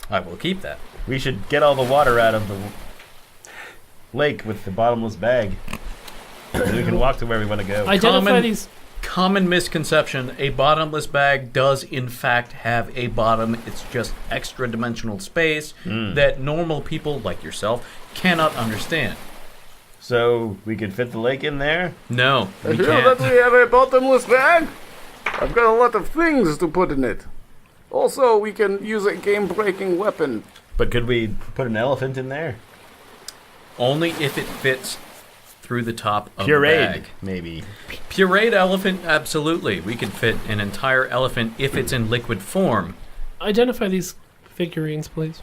I will keep that. We should get all the water out of the lake with the bottomless bag. And we can walk to where we want to go. Identify Common- these. Common misconception, a bottomless bag does in fact have a bottom. It's just extra dimensional space that normal people like yourself cannot understand. So we could fit the lake in there? No, I we hear can't. that we have a bottomless bag. I've got a lot of things to put in it. Also, we can use a game-breaking weapon. But could we put an elephant in there? Only if it fits through the top of Pureed, the bag. maybe. Pureed elephant, absolutely. We could fit an entire elephant if it's in liquid form. Identify these figurines, please.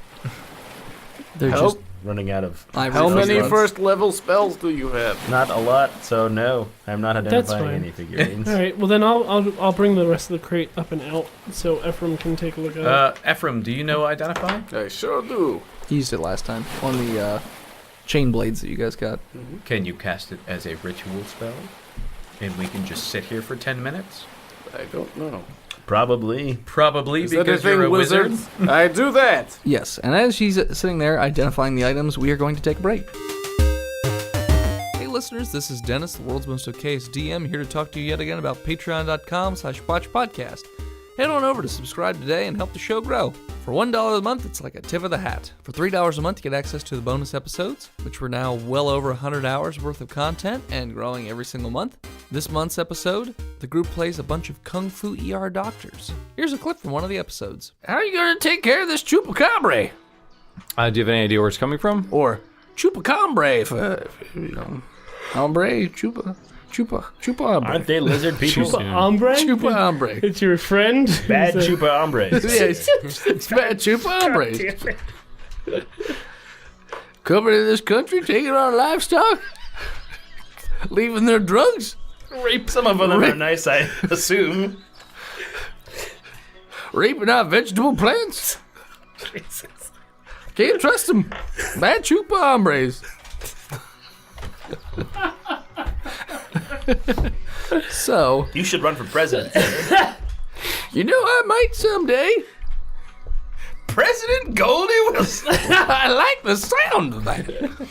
They're Help. just Running out of... ivory How many rods. first-level spells do you have? Not a lot, so no. I'm not identifying fine. any figurines. All right. Well, then I'll bring the rest of the crate up and out so Ephraim can take a look at it. Ephraim, do you know identify? I sure do. He used it last time on the chain blades that you guys got. Can you cast it as a ritual spell? And we can just sit here for 10 minutes? I don't know. Probably. Probably Is that because a you're thing, a wizard. wizards? I do that. Yes, and as she's sitting there identifying the items, we are going to take a break. Hey listeners, this is Dennis, the world's most okayest DM, here to talk to you yet again about patreon.com/botchpodcast. Head on over to subscribe today and help the show grow. For $1 a month, it's like a tip of the hat. For $3 a month, you get access to the bonus episodes, which we're now well over 100 hours worth of content and growing every single month. This month's episode, the group plays a bunch of Kung Fu ER doctors. Here's a clip from one of the episodes. How are you going to take care of this chupacabra? Do you have any idea where it's coming from? Or chupacabra, for, you know, hombre, chupa hombre. Aren't they lizard people? Chupa hombre? Chupa hombre. It's your friend? Bad Is it- chupa hombres. Yes, it's bad chupa hombres. Coming to this country, taking our livestock, leaving their drugs, Some of them are nice, I assume. raping our vegetable plants. Can't trust them. Bad chupa hombres. So, You should run for president. you know I might someday. President Goldie Wilson. I like the sound of that.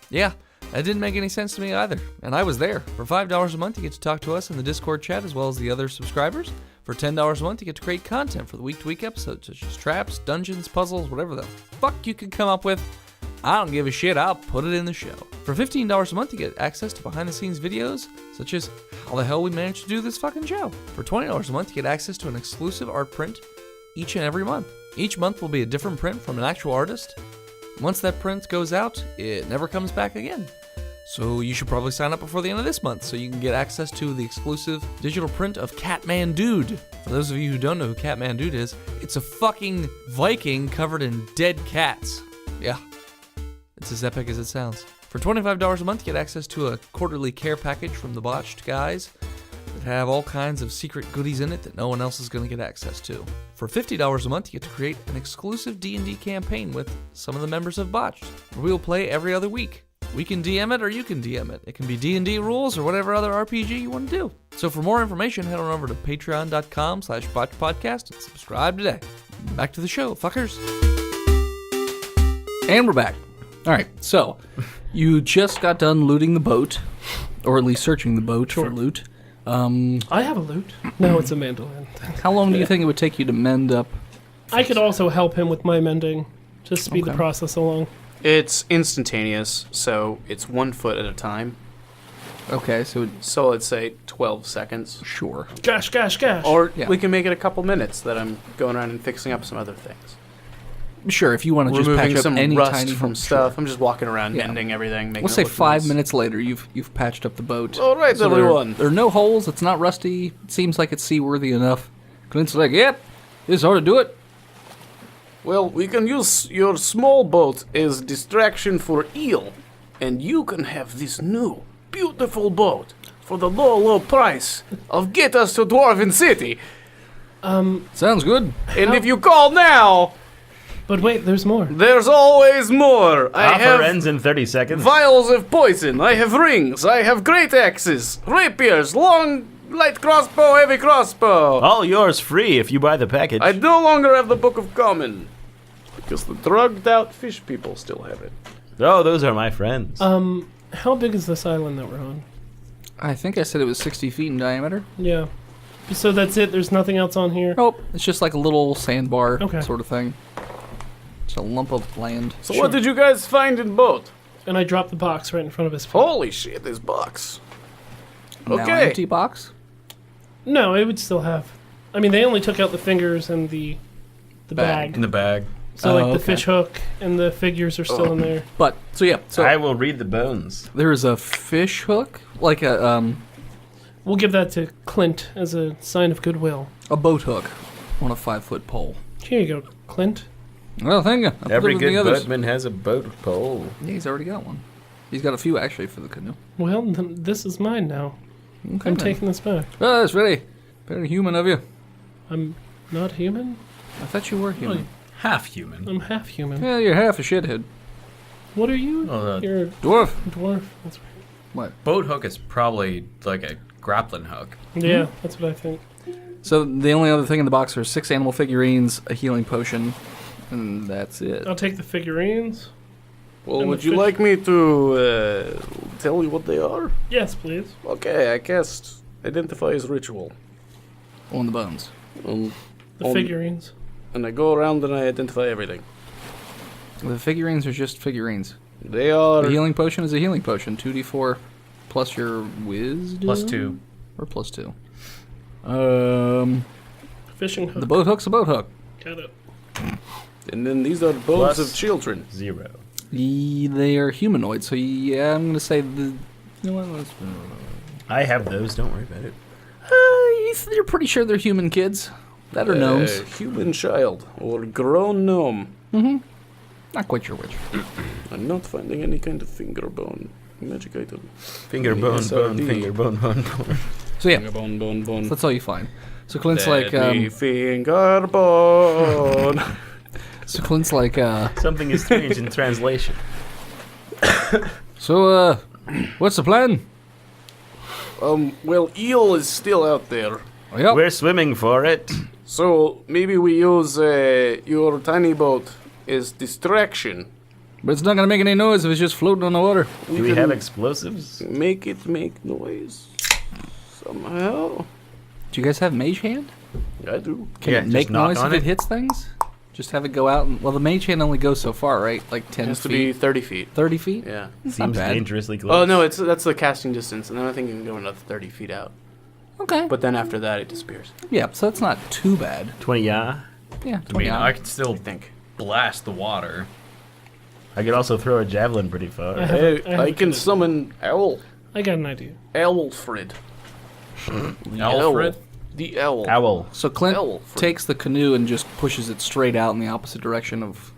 Yeah, that didn't make any sense to me either. And I was there. For $5 a month, you get to talk to us in the Discord chat as well as the other subscribers. For $10 a month, you get to create content for the week-to-week episodes, such as traps, dungeons, puzzles, whatever the fuck you can come up with. I don't give a shit, I'll put it in the show. For $15 a month, you get access to behind-the-scenes videos, such as how the hell we managed to do this fucking show. For $20 a month, you get access to an exclusive art print each and every month. Each month will be a different print from an actual artist. Once that print goes out, it never comes back again. So you should probably sign up before the end of this month so you can get access to the exclusive digital print of Catman Dude. For those of you who don't know who Catman Dude is, it's a fucking Viking covered in dead cats. Yeah, it's as epic as it sounds. For $25 a month, you get access to a quarterly care package from the Botched guys that have all kinds of secret goodies in it that no one else is going to get access to. For $50 a month, you get to create an exclusive D&D campaign with some of the members of Botched, where we will play every other week. We can DM it or you can DM it. It can be D&D rules or whatever other RPG you want to do. So for more information, head on over to patreon.com/botchpodcast and subscribe today. Back to the show, fuckers. And we're back. All right, so you just got done looting the boat, or at least searching the boat for loot. I have a loot. No, it's a mandolin. How long do you think it would take you to mend up? I could also help him with my mending to speed the Okay. process along. It's instantaneous, so it's 1 foot at a time. Okay, so So let's say 12 seconds. sure. Gosh. Or Yeah. we can make it a couple minutes that I'm going around and fixing up some other things. Sure, if you want to just Removing patch up some any rust tiny from hole, stuff. sure. I'm just walking around, Yeah. mending everything, making Let's it say look 5 nice. minutes later, you've patched up the boat. All right, there- everyone. There are no holes. It's not rusty. It seems like it's seaworthy enough. Clint's like, yep, this ought to do it. Well, we can use your small boat as distraction for Eel, and you can have this new, beautiful boat for the low, low price of get us to Dwarven City. Sounds good. And if you call now, But wait, there's more. there's always more. I Offer have ends in 30 seconds. vials of poison. I have rings. I have great axes, rapiers, long, light crossbow, heavy crossbow. All yours free if you buy the package. I no longer have the Book of Common because the drugged-out fish people still have it. Oh, those are my friends. How big is this island that we're on? I think I said it was 60 feet in diameter. Yeah. So that's it? There's nothing else on here? Nope, it's just like a little sandbar Okay. sort of thing. It's a lump of land. So what did you guys find in boat? And I dropped the box right in front of his feet. Holy shit, this box. Now Okay. empty box. No, it would still have. I mean, they only took out the fingers and the bag. In the bag. So like Oh, the okay. fish hook and the figures are still in there. But so yeah, so I will read the bones. there is a fish hook, like a We'll give that to Clint as a sign of goodwill. boat hook on a 5-foot pole. Here you go, Clint. Well, thank you. I put Every it with the good others. boatman has a boat pole. Yeah, he's already got one. He's got a few actually for the canoe. Well, then this is mine now. Okay, I'm then. taking this back. Oh, that's very, very human of you. I'm not human. I thought you were human. Half human. I'm half human. Yeah, you're half a shithead. What are you? Oh, You're a Dwarf. dwarf. That's right. boat hook is probably like a grappling hook. Yeah, that's what I think. So the only other thing in the box are 6 animal figurines, a healing potion, and that's it. I'll take the figurines. Well, And would the you fish- like me to tell you what they are? Yes, please. Okay, I cast Identify as Ritual. On the bones. The On- figurines. And I go around and I identify everything. The figurines are just figurines. They are... The healing potion is a healing potion. 2d4 plus your wisdom? Plus 2. Or plus 2. Fishing hook. The boat hook's a boat hook. Got it. And then these are bones Plus- of children. 0. They are humanoid, so yeah, I'm gonna say the. You know what? I have those, don't worry about it. You're pretty sure they're human kids. That are gnomes. Human child or grown gnome. Not quite sure which. I'm not finding any kind of finger bone magic item. Finger bone, bone, SRD. finger bone, bone, bone. So yeah, Finger bone, bone, bone. that's all you find. So Clint's Let like, me finger bone. so Clint's like, Something is strange in translation. so what's the plan? Well, Eel is still out there. Oh, yep. We're swimming for it. So maybe we use your tiny boat as distraction. But it's not gonna make any noise if it's just floating on the water. Do we can have explosives? make it make noise somehow? Do you guys have mage hand? I do. Can Yeah, it just make knock noise if on it it. hits things? Just have it go out and, well, the mage hand only goes so far, right? Like 10 It has to feet, be 30 feet. 30 feet? Yeah. It's not Seems bad. dangerously close. Oh no, that's the casting distance, and then I think you can go another 30 feet out. Okay. But then after that, it disappears. Yeah, so that's not too bad. 20 ya. Yeah, I mean, 20 I could still I think. blast the water. I could also throw a javelin pretty far. I have Hey, a- I have I a can good- summon Owl. I got an idea. Alfred. The Alfred? Owl. The owl. Owl. So Clint Alfred. takes the canoe and just pushes it straight out in the opposite direction of,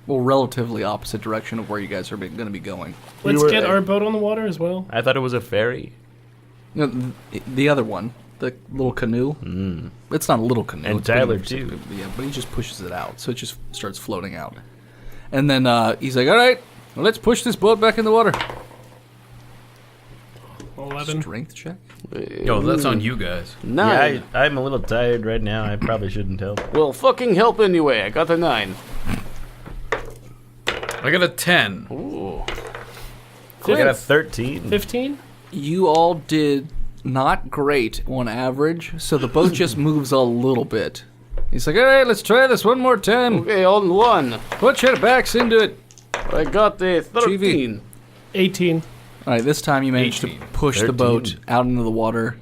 well, relatively opposite direction of where you guys are going to be going. Let's were- get our boat on the water as well. I thought it was a ferry. You know, the other one, the little canoe. It's not a little canoe. And it's big Tyler, enough to- too. Yeah, but he just pushes it out, so it just starts floating out. And then he's like, "All right, well, let's push this boat back in the water." 11. Strength check. Yo, that's on you guys. 9. Yeah, I'm a little tired right now. I probably shouldn't help. Well, fucking help anyway. I got a 9. I got a 10. Ooh. I got a 13. 15? You all did not great on average, so the boat just moves a little bit. He's like, "All right, let's try this one more time. Okay, on 1. Put your backs into it." I got a 13. 18. All right, this time you managed to 18. push the 13. boat out into the water,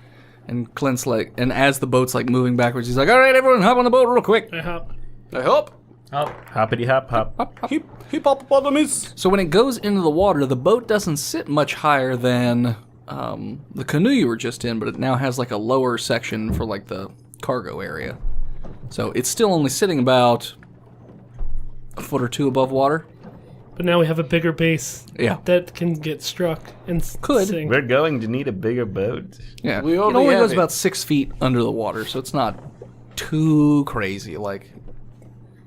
and Clint's like, and as the boat's like moving backwards, he's like, "All right, everyone, hop on the boat real quick." I hop. I hope. Oh, Hoppity hop hop. Hippopotamus. So when it goes into the water, the boat doesn't sit much higher than the canoe you were just in, but it now has like a lower section for like the cargo area. So it's still only sitting about a foot or two above water. But now we have a bigger base Yeah. that can get struck and Could. sink. We're going to need a bigger boat. Yeah. We it already only have goes it. about 6 feet under the water, so it's not too crazy. Like,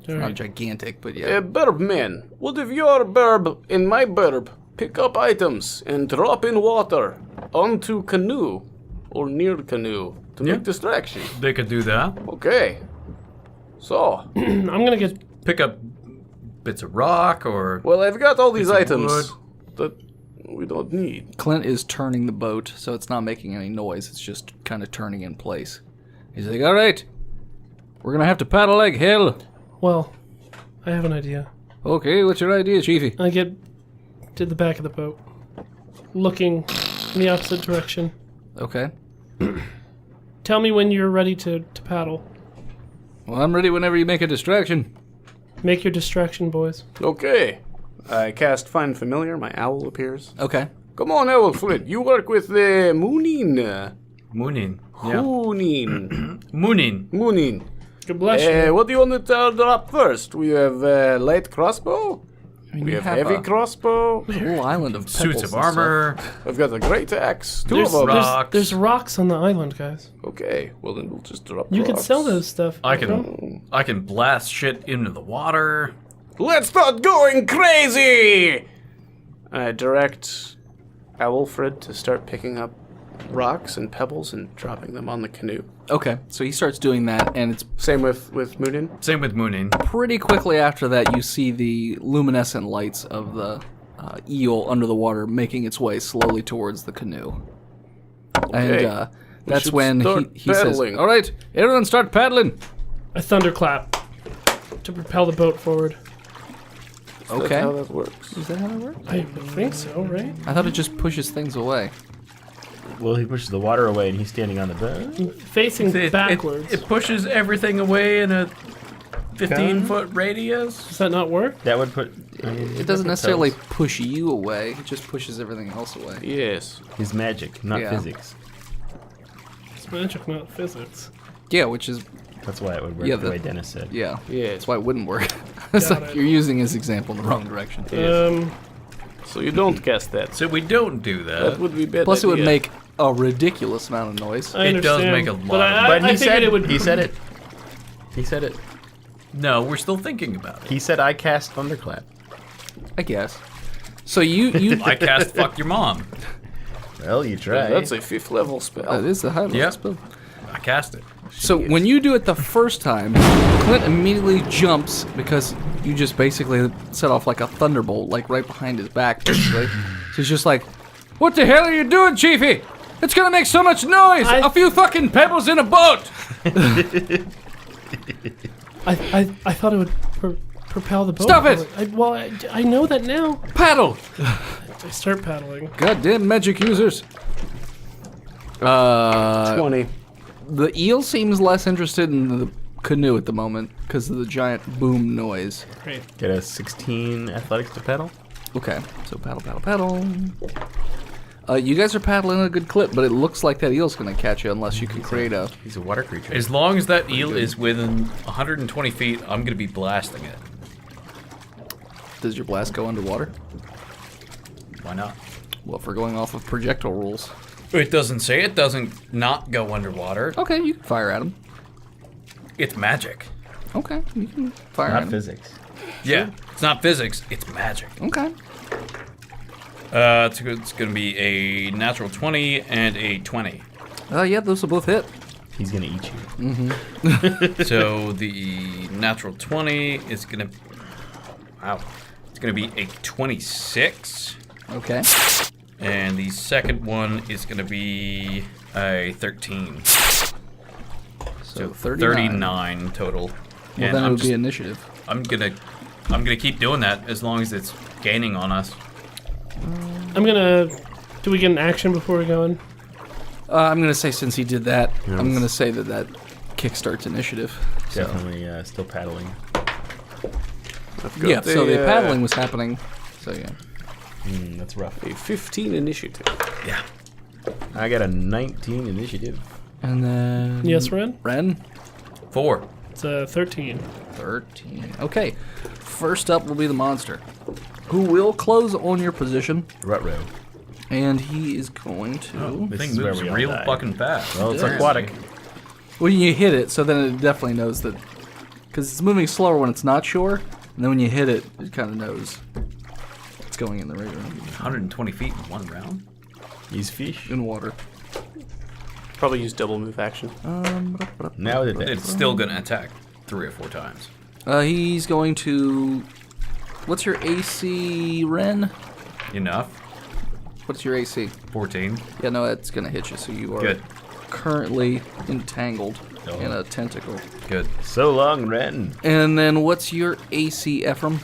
it's All not right. gigantic, but yeah. Burb man, what if your burb and my burb pick up items and drop in water onto canoe or near canoe to make distraction? they could do that. Okay. So, I'm gonna get. Pick up bits of rock or. well, I've got all these Bits of items that we don't need. Clint is turning the boat, so it's not making any noise. It's just kind of turning in place. He's like, "All right, we're gonna have to paddle like hell." Well, I have an idea. Okay, what's your idea, Chiefy? I get to the back of the boat, looking in the opposite direction. Okay. Tell me when you're ready to paddle. Well, I'm ready whenever you make a distraction. Make your distraction, boys. Okay. I cast Find Familiar. My owl appears. Okay. Come on, Owlflint. You work with the Moonin. Moonin. Yeah. Moonin. Moonin. Moonin. God bless you. What do you want to drop first? We have light crossbow. I mean, We you have heavy a crossbow. whole island of Suits pebbles of and stuff. armor. I've got a great axe. Two There's, of them. rocks. there's rocks on the island, guys. Okay, well then we'll just drop You can rocks. sell those stuff. I can blast shit into the water. Let's start going crazy! I direct Owlfred to start picking up rocks and pebbles and dropping them on the canoe. Okay, so he starts doing that, and it's Same with Moonin. Same with Moonin. pretty quickly after that you see the luminescent lights of the eel under the water making its way slowly towards the canoe. Okay. And that's should when start he says, paddling. "All right, everyone start paddling." I thunderclap to propel the boat forward. Okay. That's how that works. Is that how that works? I think so, right? I thought it just pushes things away. Well, he pushes the water away and he's standing on the boat. Facing backwards. It pushes everything away in a 15-foot radius. Does that not work? That would put. It doesn't necessarily push you away, it just pushes everything else away. Yes. His magic, not Yeah. physics. It's magic, not physics. Yeah, which is, That's why it would work Yeah, the the- way Dennis said. yeah. Yes. That's why it wouldn't work. It's Got like it. you're using his example in the wrong direction. So you don't cast that. So we don't do That that. would be bad. Plus, it would idea. make a ridiculous amount of noise. I It does understand, make a but lot of- I But he figured said it would. He said it. He said it. No, we're still thinking about it. He said I cast thunderclap. I guess. So you I cast fuck your mom. Well, you try. That's a 5th level spell. that is the high level Yeah. spell. I cast it. So when you do it the first time, Clint immediately jumps because you just basically set off like a thunderbolt, like right behind his back, basically. So he's just like, "What the hell are you doing, Chiefy? It's gonna make so much noise! I- A few fucking pebbles in a boat!" I thought it would propel the boat. Stop it! forward. I know that now. Paddle! I start paddling. Goddamn magic users. 20. The eel seems less interested in the canoe at the moment because of the giant boom noise. Great. Get a 16 athletics to pedal. Okay, so paddle, paddle, paddle. You guys are paddling at a good clip, but it looks like that eel's gonna catch you unless you can create a... He's a water creature. As long as that eel is within 120 feet, I'm going to be blasting it. Does your blast go underwater? Why not? Well, if we're going off of projectile rules. It doesn't say it doesn't not go underwater. Okay, you can fire at him. It's magic. Okay, you can fire at Not him. physics. Yeah, it's not physics, it's magic. Okay. It's going to be a natural 20 and a 20. Yeah, those will both hit. He's gonna eat you. So the natural 20 is going to... Wow. It's going to be a 26. Okay. And the second one is going to be a 13. So 39 total. Well, then it would be initiative. I'm going to I'm gonna keep doing that as long as it's gaining on us. I'm gonna. Do we get an action before we go in? I'm gonna say since he did that, I'm gonna say that kickstarts initiative. So. Definitely still paddling. Yeah, so the paddling was happening. So yeah. That's rough. A 15 initiative. Yeah. I got a 19 initiative. And then Yes, Ren? Ren, 4. It's a 13. 13. Okay. First up will be the monster, who will close on your position, Rutrow. and he is going to. This Thing is where moves we all real die. fucking fast. Well, it's Yeah. aquatic. When you hit it, so then it definitely knows that, because it's moving slower when it's not sure, and then when you hit it, it kind of knows it's going in the right room. 120 feet in one round. Use fish. In water. Probably use double move action. Now that It's still gonna attack 3 or 4 times. He's going to. What's your AC, Ren? Enough. What's your AC? 14. Yeah, no, that's gonna hit you. So you are Good. currently entangled in a tentacle. Good. So long, Ren. And then what's your AC, Ephraim?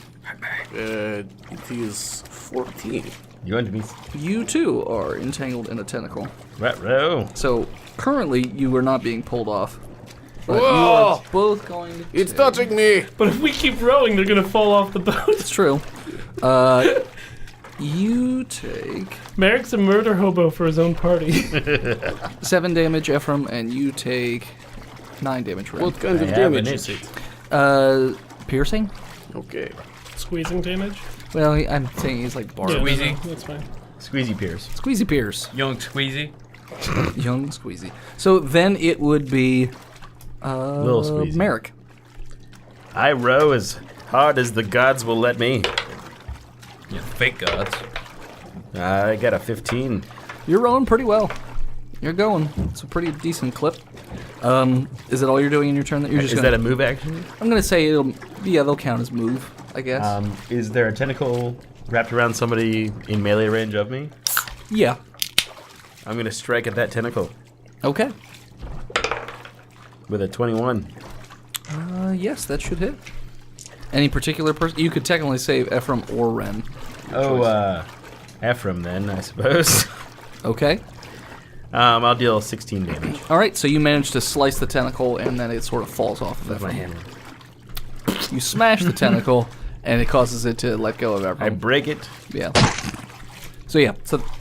It is 14. You want to be You too are entangled in a tentacle. Rutrow. So currently you are not being pulled off. But you Whoa! are both going to. It's touching me! But if we keep rowing, they're gonna fall off the boat. It's true. You take Merrick's a murder hobo for his own party. 7 damage, Ephraim, and you take 9 damage, Ren. What kind of I have damage an is itch. it? Piercing? Okay. Squeezing damage? Well, I'm saying he's like Bart. Yeah, Squeezy. no, that's fine. Squeezy Pierce. Squeezy Pierce. Young Squeezy. Young Squeezy. So then it would be Little Squeezy. Merrick. I row as hard as the gods will let me. Yeah, fake gods. I got a 15. You're rowing pretty well. You're going. It's a pretty decent clip. Is it all you're doing in your turn? That you're just Is gonna, that a move action? I'm gonna say they'll count as move, I guess. Is there a tentacle wrapped around somebody in melee range of me? Yeah. I'm gonna strike at that tentacle Okay. with a 21. Yes, that should hit. Any particular person? You could technically save Ephraim or Ren. Ephraim then, I suppose. Okay. I'll deal 16 damage All right. So you manage to slice the tentacle, and then it sort of falls off of with my Ephraim. hammer. You smash the tentacle, and it causes it to let go of I Ephraim. break it. Yeah. So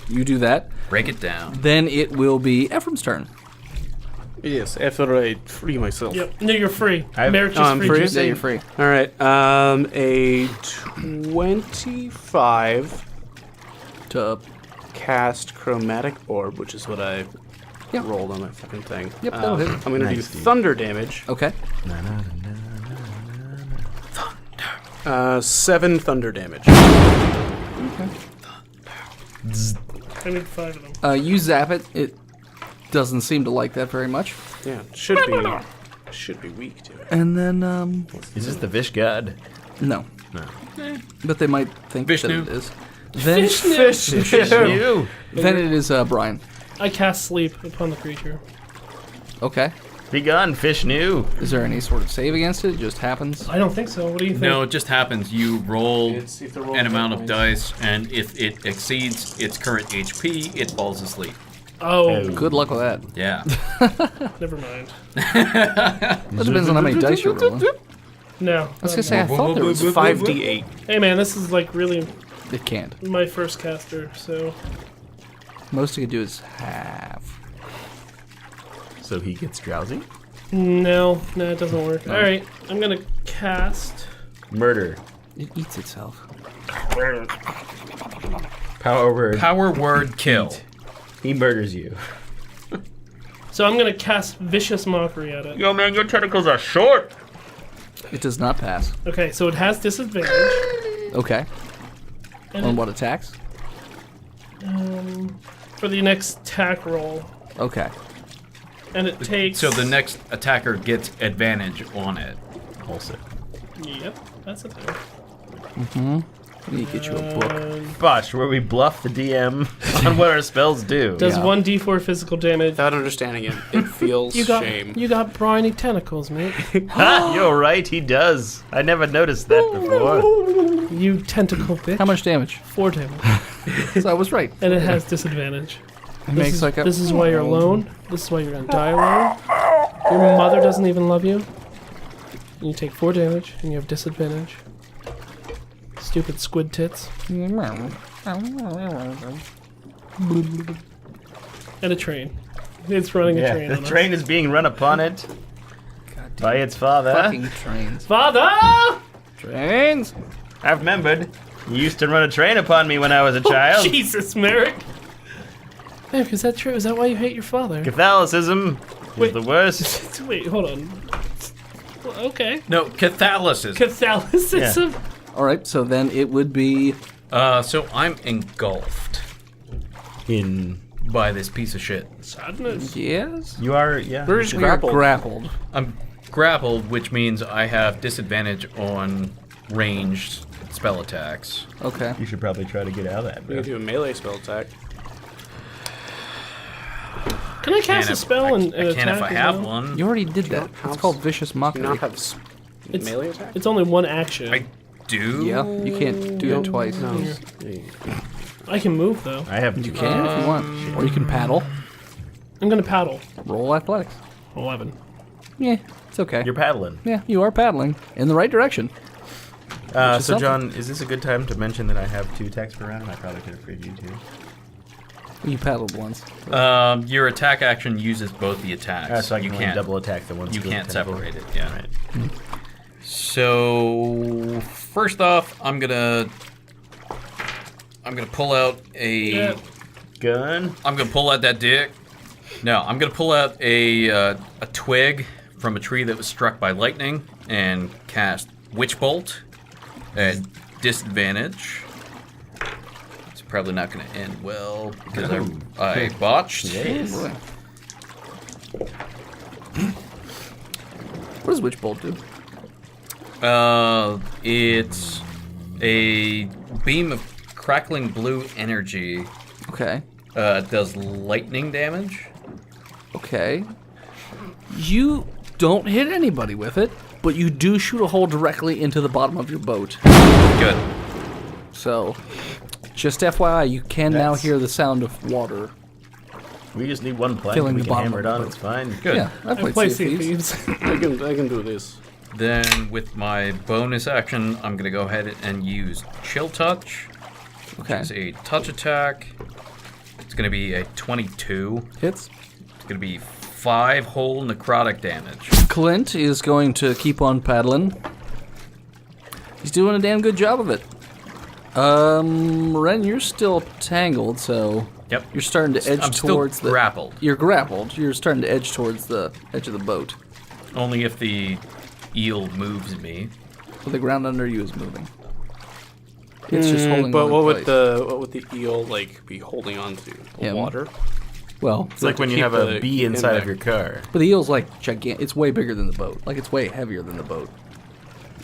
you do that. Break it down. Then it will be Ephraim's turn. Yes, after I free myself. Yep. No, you're free. I've- Merrick just I'm freed free? you. Yeah, you're free. All right. A 25 To cast chromatic orb, which is what I Yeah. rolled on my fucking thing. Yep, that'll hit. I'm gonna do Nice, dude. thunder damage. okay. 7 thunder damage. I need 5 of them. You zap it. It doesn't seem to like that very much. Yeah, should be weak to it. And then Is this the Vish god? no. No. But they might think Vishnu. that it is. Then You. then it is Brian. I cast sleep upon the creature. Okay. Be gone, fish new. Is there any sort of save against it? It just happens. I don't think so. What do you think? No, it just happens. You roll It's if the roll an amount of happens. dice, and if it exceeds its current HP, it falls asleep. Oh, Good luck with that. Yeah. never mind. That depends on how many dice you're rolling. No. I was gonna say I thought there was 5d8. Hey man, this is like really It can't. my first caster, so Most you can do is half. So he gets drowsy? no, it doesn't work. All right, I'm gonna cast. Murder. It eats itself. Power word. Power word kill. He murders you. So I'm gonna cast vicious mockery at it. Yo, man, your tentacles are short. It does not pass. Okay, so it has disadvantage. Okay. And On what attacks? for the next attack roll, Okay. and it takes. So the next attacker gets advantage on it. Also. Yep, that's a thing. I need to get you a book. Botched, where we bluff the DM on what our spells do. Does Yeah. 1d4 physical damage. Without understanding it, it feels shame. You got briny tentacles, mate. Ha, you're right, he does. I never noticed that before. You tentacle bitch. How much damage? 4 damage. So I was right. And it has disadvantage. It makes like a. This is why you're alone. This is why you're gonna die alone. Your mother doesn't even love you. And you take 4 damage, and you have disadvantage. Stupid squid tits. And a train. It's running a train. The on us. train is being run upon it by its father. Fucking trains. Father! Trains. I've remembered. You used to run a train upon me when I was a child. Jesus, Merrick. Man, is that true? Is that why you hate your father? Catholicism is Wait. the worst. Wait, hold on. Well, okay. No, Catholicism. Catholicism. All right, so then it would be. So I'm engulfed In by this piece of shit. Sadness. Yes. you are, yeah. We're just You're grappled. grappled. I'm grappled, which means I have disadvantage on ranged spell attacks. Okay. You should probably try to get out of that, You bro. can do a melee spell attack. Can I cast a spell and I can if I attack as have well? one. You already did that. don't It's have- called vicious Do you mockery. not have It's- melee attack? It's only one action. I do. Yeah, you can't do it twice. No. I can move though. I have You can if you want, or you can paddle. I'm gonna paddle. Roll athletics. 11. Yeah, it's okay. You're paddling. Yeah, you are paddling in the right direction. So, something. John, is this a good time to mention that I have 2 attacks per round? I probably could have previewed 2. You paddled once. Your attack action uses both the attacks. So I can you only can't double attack the one. You skill can't tentacle. separate it. Yeah. Right. So first off, I'm gonna pull out a. Yeah. Gun. I'm gonna pull out that dick. No, I'm gonna pull out a twig from a tree that was struck by lightning and cast Witch Bolt at disadvantage. It's probably not gonna end well because I botched. Yes. Boy. What does Witch Bolt do? It's a beam of crackling blue energy. Okay. Does lightning damage. Okay. You don't hit anybody with it, but you do shoot a hole directly into the bottom of your boat. Good. So, just FYI, you can now That's- hear the sound of water. We just need one plank. Filling We the can bottom hammer of it the on. boat. It's fine. Good. Yeah, I've I played play Sea of Sea Thieves. Thieves. I can do this. Then with my bonus action, I'm gonna go ahead and use Chill Touch. Okay. It's a touch attack. It's gonna be a 22. Hits. It's gonna be 5 whole necrotic damage. Clint is going to keep on paddling. He's doing a damn good job of it. Ren, you're still tangled, so Yep. you're starting to edge I'm still towards the. grappled. You're grappled. You're starting to edge towards the edge of the boat. Only if the eel moves me. So the ground under you is moving. It's just holding. But on what in would place. what would the eel like be holding on to? The Him. water? Well, It's like when you keep have a the- bee keep inside him of your car. but the eel's like gigantic. It's way bigger than the boat. Like it's way heavier than the boat.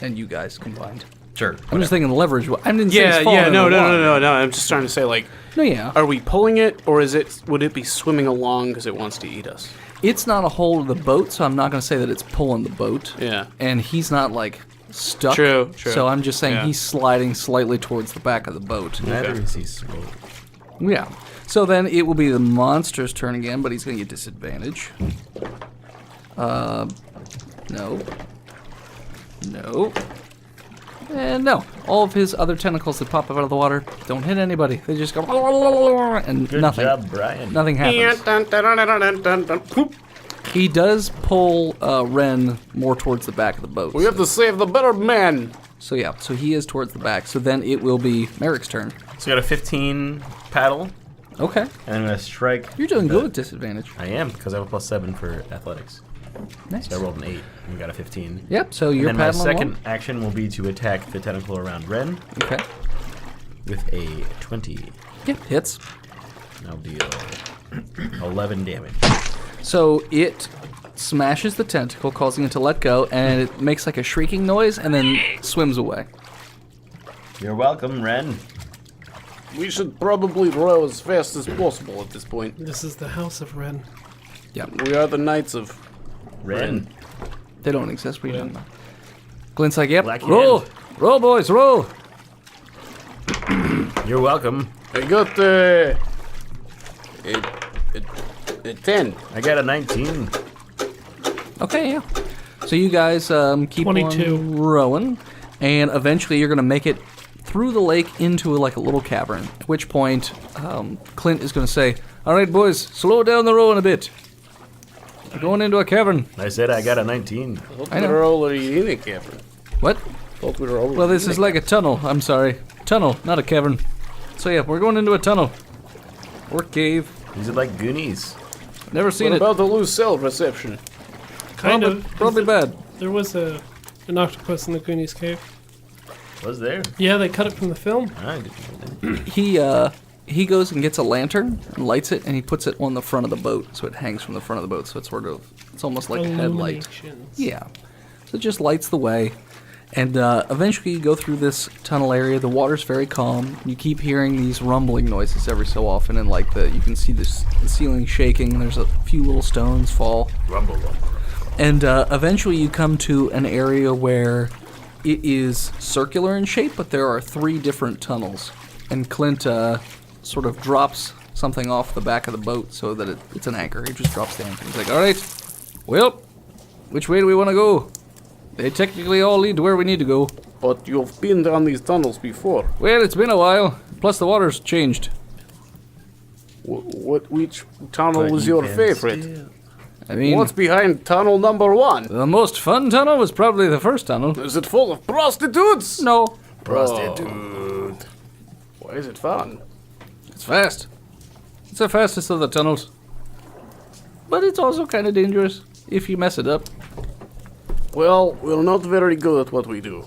And you guys combined. Sure. I'm just thinking the leverage. I didn't say Yeah, it's falling yeah, in no, the no, water. no, no, no. I'm just trying to say, like, No, yeah. are we pulling it, or would it be swimming along because it wants to eat us? It's not a hold of the boat, so I'm not going to say that it's pulling the boat. Yeah. And he's not like stuck. True, true. So I'm just saying Yeah. he's sliding slightly towards the back of the boat. Neither is he slow. Yeah. So then it will be the monster's turn again, but he's going to get disadvantage. No. No. And no. All of his other tentacles that pop up out of the water don't hit anybody. They just go and Good nothing. job, Brian. Nothing happens. He does pull Ren more towards the back of the boat. We have to save the better men. So yeah, so he is towards the back. So then it will be Merrick's turn. So I got a 15 paddle, Okay. and I'm going to strike. You're doing good with disadvantage. I am, because I have a +7 for athletics. Nice. So I rolled an 8 and got a 15. Yep, so you're And then my paddling second along. action will be to attack the tentacle around Ren Okay. with a 20. Yep, hits. I'll deal 11 damage. So it smashes the tentacle, causing it to let go, and it makes like a shrieking noise and then swims away. You're welcome, Ren. We should probably row as fast as possible at this point. This is the House of Ren. We are the Knights of Ren. They don't exist. What are you talking about? Glint's like, yep. Black Roll! hand. Roll, boys, roll! You're welcome. I got a 10. I got a 19. Okay, yeah. So you guys keep 22. on rowing, and eventually you're going to make it through the lake into like a little cavern. At which point, Clint is going to say, "All right, boys, slow down the rowing a bit. We're going into a cavern." I said I got a 19. I know. We were already in a cavern. What? Thought we were already Well, this in is a like a tunnel. I'm sorry. Tunnel, not a cavern. So yeah, we're going into a tunnel. Or cave. These are like Goonies. Never seen What it. about the loose cell reception? Kind Probably- of. Probably bad. There was an octopus in the Goonies cave. Was there? Yeah, they cut it from the film. I didn't know that. He goes and gets a lantern and lights it, and he puts it on the front of the boat, so it hangs from the front of the boat. So it's it's almost like a headlight. Illuminations. Yeah. So it just lights the way. And eventually you go through this tunnel area. The water's very calm. You keep hearing these rumbling noises every so often, and like you can see the ceiling shaking. There's a few little stones fall. Rumble, rumble. And eventually you come to an area where it is circular in shape, but there are 3 different tunnels. And Clint sort of drops something off the back of the boat so that it's an anchor. He just drops the anchor. He's like, all right, well, which way do we want to go? They technically all lead to where we need to go. But you've been down these tunnels before. Well, it's been a while. Plus the water's changed. Which tunnel But was you your can favorite? I mean, What's behind tunnel number 1? the most fun tunnel was probably the first tunnel. Is it full of prostitutes? No, Prostitute. Why is it fun? it's fast. It's the fastest of the tunnels. But it's also kind of dangerous if you mess it up. Well, we're not very good at what we do.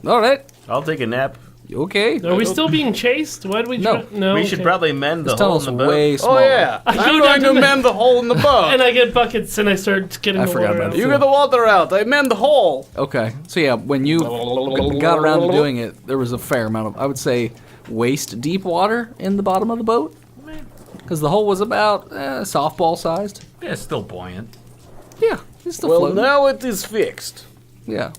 All right, I'll take a nap. you okay? Are we still being chased? Why do we? No. No. We should okay. probably mend the This hole in tunnel's the boat. way smaller. Oh yeah, I I'm go down going to to the- mend the hole in the boat. And I get buckets and I start getting I the forgot water about out. that. You get the water out. I mend the hole. Okay, so yeah, when you got around to doing it, there was a fair amount of, I would say, waist-deep water in the bottom of the boat. Because the hole was about softball sized. Yeah, it's still buoyant. Yeah, it's still Well, floating. now it is fixed. Yeah.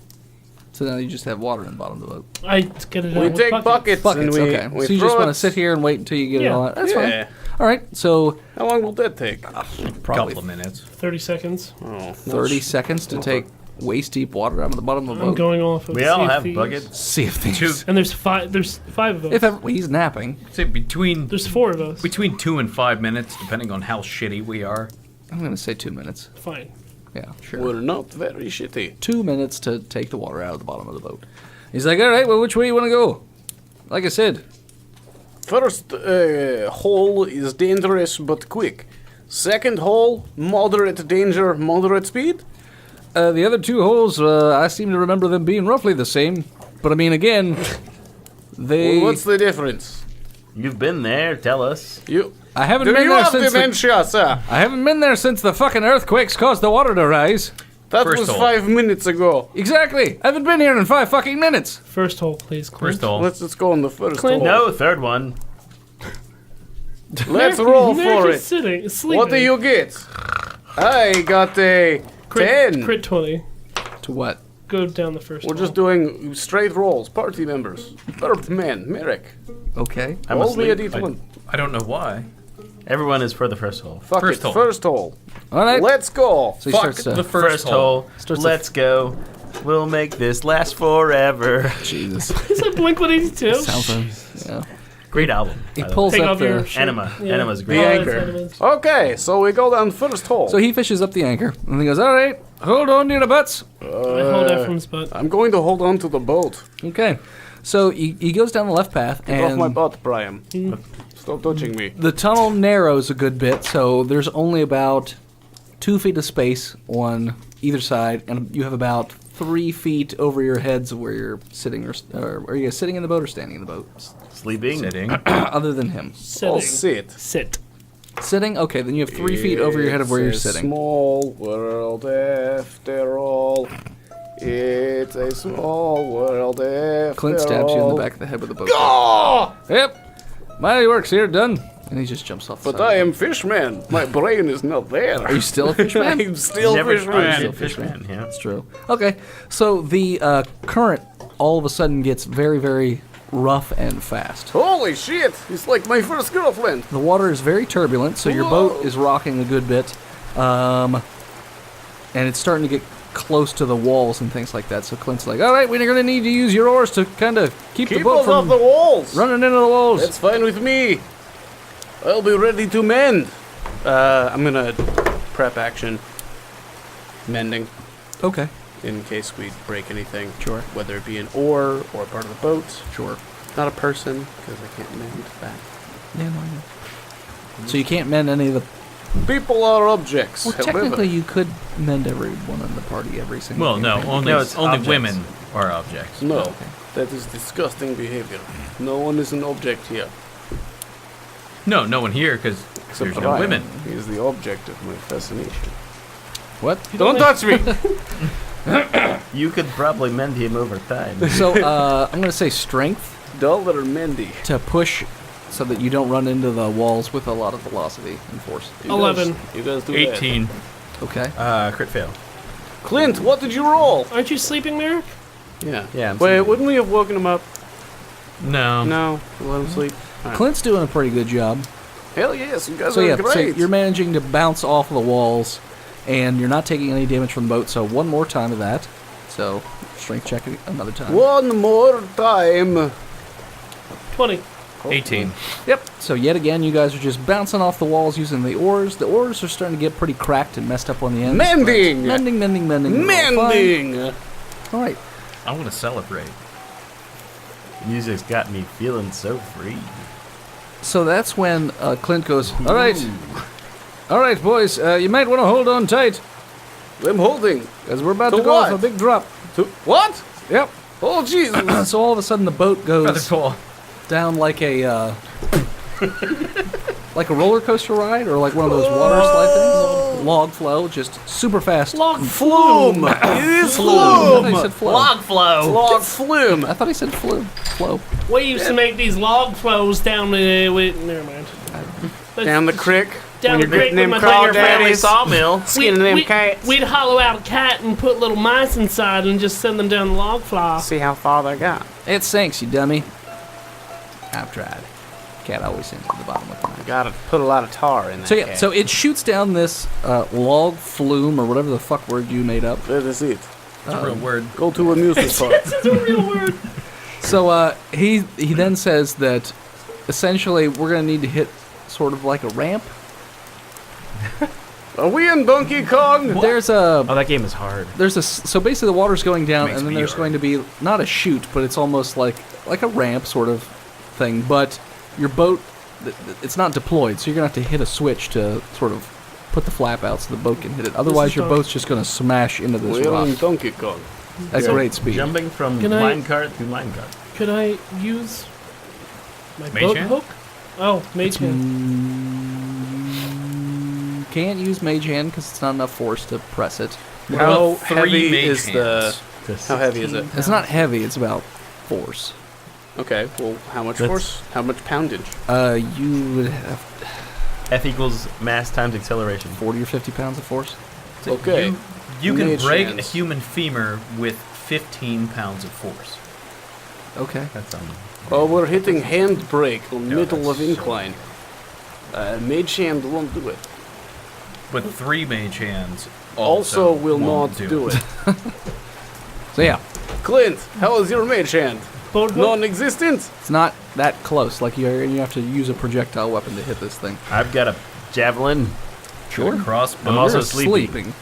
So now you just have water in the bottom of the boat. I get it out We with take buckets. buckets, and Buckets, we, okay. we So you throw just want to it. sit here and wait until you get it Yeah. all out. That's Yeah. fine. All right, so How long will that take? probably Couple of minutes. 30 seconds. Oh, 30 seconds to take waist-deep water out of the bottom of the I'm boat. going off of We all Sea of have Thieves. buckets. See if things... Two. And there's 5 of us. If ever, well, he's napping. Say between There's 4 of us. 2 and 5 minutes, depending on how shitty we are. I'm going to say 2 minutes. Fine. Yeah, sure. we're not very shitty. 2 minutes to take the water out of the bottom of the boat. He's like, all right, well, which way you want to go? Like I said, First hole is dangerous but quick. Second hole, moderate danger, moderate speed. the other 2 holes, I seem to remember them being roughly the same. But I mean, again, they... Well, what's the difference? You've been there. Tell us. I haven't Do been you there have since dementia, sir? I haven't been there since the fucking earthquakes caused the water to rise. That First was hole. 5 minutes ago. Exactly. I haven't been here in 5 fucking minutes. First hole, please, Clint. First hole. Let's go on the first Clint. hole. No, third one. Let's roll They're for just it. sitting, sleeping. What do you get? I got a 10. Crit 20. To what? Go down the first We're hole. just doing straight rolls. Party members. Birdman, Merrick. Okay. I'm Roll me a asleep. d1. I don't know why. Everyone is for the first hole. Fuck First it. hole. First hole. All right. Let's go. So he Fuck starts to... the First hole. Starts Let's go. We'll make this last forever. Jesus. Is that Blink-182? Sounds yeah. Great album. He by the pulls Take up off your the... shirt. Enema. Yeah. Enema's Oh, great. The that's anchor. Enemans. Okay, so we go down first hole. So he fishes up the anchor, and he goes, all right, hold on to your butts. I hold Ephraim's butt. I'm going to hold on to the boat. Okay. So he goes down the left path, Get off my and butt, Brian. Stop touching me. the tunnel narrows a good bit, so there's only about 2 feet of space on either side, and you have about 3 feet over your heads where you're sitting, or are you guys sitting in the boat or standing in the boat? Sleeping. Sitting. Other than him. I'll Sitting. sit. Sit. Sitting? Okay, then you have 3 feet over your head of where you're It's a sitting. Small world after all. It's a small world after Clint stabs you in the all. back of the head with a bow. Ah! Yep. My work's here, done. And he just jumps off the But side. I am Fishman. My brain is not there. Are you still a fishman? I'm still Never Fishman. Fishman, yeah. That's true. Okay, so the current all of a sudden gets very, very rough and fast. Holy shit! It's like my first girlfriend. The water is very turbulent, so your boat is rocking a good bit. And it's starting to get close to the walls and things like that. So Clint's like, all right, we're going to need to use your oars to kind of keep the Keep boat us off from the walls. running into the walls. That's fine with me. I'll be ready to mend. I'm gonna prep action. Mending. Okay, In case we break anything. Sure. Whether it be an oar or part of the boat. sure. Not a person, because I can't mend that. Yeah, no, I know. So you can't mend any of the... People are objects. Well, however. technically you could mend everyone in the party every single Well, no, campaign. only, No, it's only objects. women are objects. No, Okay. that is disgusting behavior. No one is an object here. No, no one here because there's no Ryan. women. He is the object of my fascination. What? Don't touch me! You could probably mend him over time. So I'm going to say strength Dull or Mendy? to push so that you don't run into the walls with a lot of velocity and force. You 11. You guys do 18. Okay. Crit fail. that. Clint, what did you roll? Aren't you sleeping, Merrick? Yeah. Yeah, I'm Wait, sleeping. wouldn't we have woken him up? No. No. Let him sleep. Clint's doing a pretty good job. Hell yes, you guys So are yeah, so great. you're managing to bounce off of the walls, and you're not taking any damage from the boat. So one more time of that. So strength check it another time. One more time. 20. 18. Yep. So yet again, you guys are just bouncing off the walls using the oars. The oars are starting to get pretty cracked and messed up on the ends. but- Mending! Mending. They're all fine. Mending! All right. I want to celebrate. Music's got me feeling so free. So that's when Clint goes, all right, boys, you might want to hold on tight, I'm holding. because we're about To to go off what? a big drop. What? Yep. Oh, Jesus. So all of a sudden the boat Feather goes fall. down like a like a roller coaster ride, or like one of those water slide things. Log flow, just super fast. Log Flume. It is I thought he flume. said flow. Log flow. Log flume. I thought he said flow. We used to make these log flows down the... Never mind. Down the creek. Down the when you're creek getting them with my finger crawdaddies. sawmill. Skinning them cats. We'd hollow out a cat and put little mice inside and just send them down the log fly. See how far they got. It sinks, you dummy. I've tried. Cat always sinks at the bottom with the knife. Gotta put a lot of tar in that So yeah, cat. so it shoots down this log flume, or whatever the fuck word you made up. That is it. It's a real word. Go to amusement park. It's a real word. So he then says that essentially we're gonna need to hit sort of like a ramp. Are we in Donkey Kong? There's a Oh, that game is hard. so basically the water's going down, Makes and then me there's hard. going to be not a chute, but it's almost like a ramp sort of thing. But your boat, it's not deployed, so you're gonna have to hit a switch to sort of put the flap out so the boat can hit it. Otherwise, your boat's just gonna smash into this We're in rock Donkey Kong. at great speed. Jumping from Can I- minecart to minecart. Could I use my Mage boat hand? hook? Oh, mage hand. Can't use mage hand because it's not enough force to press it. How Three heavy mage is the... hands. How heavy is it? It's not heavy. It's about force. Okay, well, how much That's- force? How much poundage? You would have F equals mass times acceleration. 40 or 50 pounds of force. Okay. You can Mage break a hands. human femur with 15 pounds of force. Okay. That's Oh, we're hitting handbrake on No, middle of that's so- incline. Mage hand won't do it. But 3 mage hands Also will won't not do it. So yeah, Clint, how is your mage hand? Boat hook? Non-existent? it's not that close. Like you have to use a projectile weapon to hit this thing. I've got a javelin. Sure. Crossbow. I'm also You're sleeping.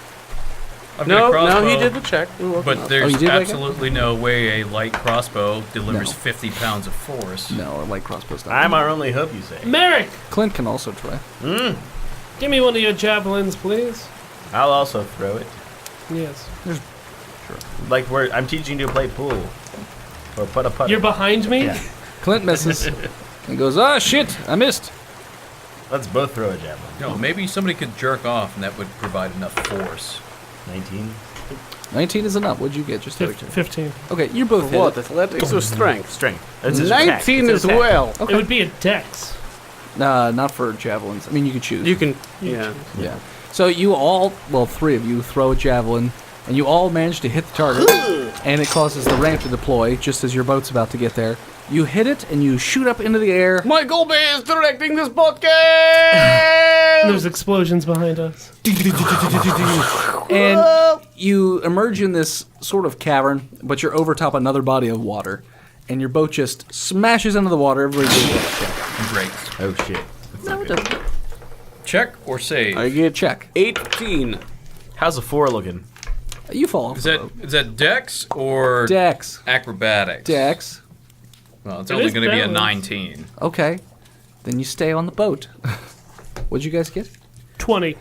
I've got a No, crossbow, he did the check. We're working But on it. there's you did like it? absolutely no way a light crossbow delivers No. 50 pounds of force. No, like crossbow stuff. I'm our only hope, you say. Merrick, Clint can also try. give me one of your javelins, please. I'll also throw it. Yes. Like I'm teaching you to play pool. Or putt a putt. You're behind me? Yeah. Clint misses and goes, "Ah, shit! I missed." Let's both throw a javelin. No, maybe somebody could jerk off and that would provide enough force. 19. 19 is enough. What'd you get? Just out of curiosity? 15. Okay, you both hit What? it. Athletics or strength? Strength. That's his attack. 19 It's as an attack. well. It would be a dex. Not for javelins. I mean, you could choose. You can. Yeah. Yeah. So you all, well, 3 of you throw a javelin, and you all manage to hit the target, and it causes the ramp to deploy just as your boat's about to get there. You hit it, and you shoot up into the air. Michael Bay is directing this podcast! There's explosions behind us. And you emerge in this sort of cavern, but you're over top another body of water. And your boat just smashes into the water. Everybody do a check. Great. Oh shit. No, it doesn't. Check or save? I get Check. 18. How's a 4 looking? You fall off Is the that boat. is that Dex or Dex. acrobatics? Dex. Well, it's It only is going to be a balanced. 19. Okay. Then you stay on the boat. What'd you guys get? 20.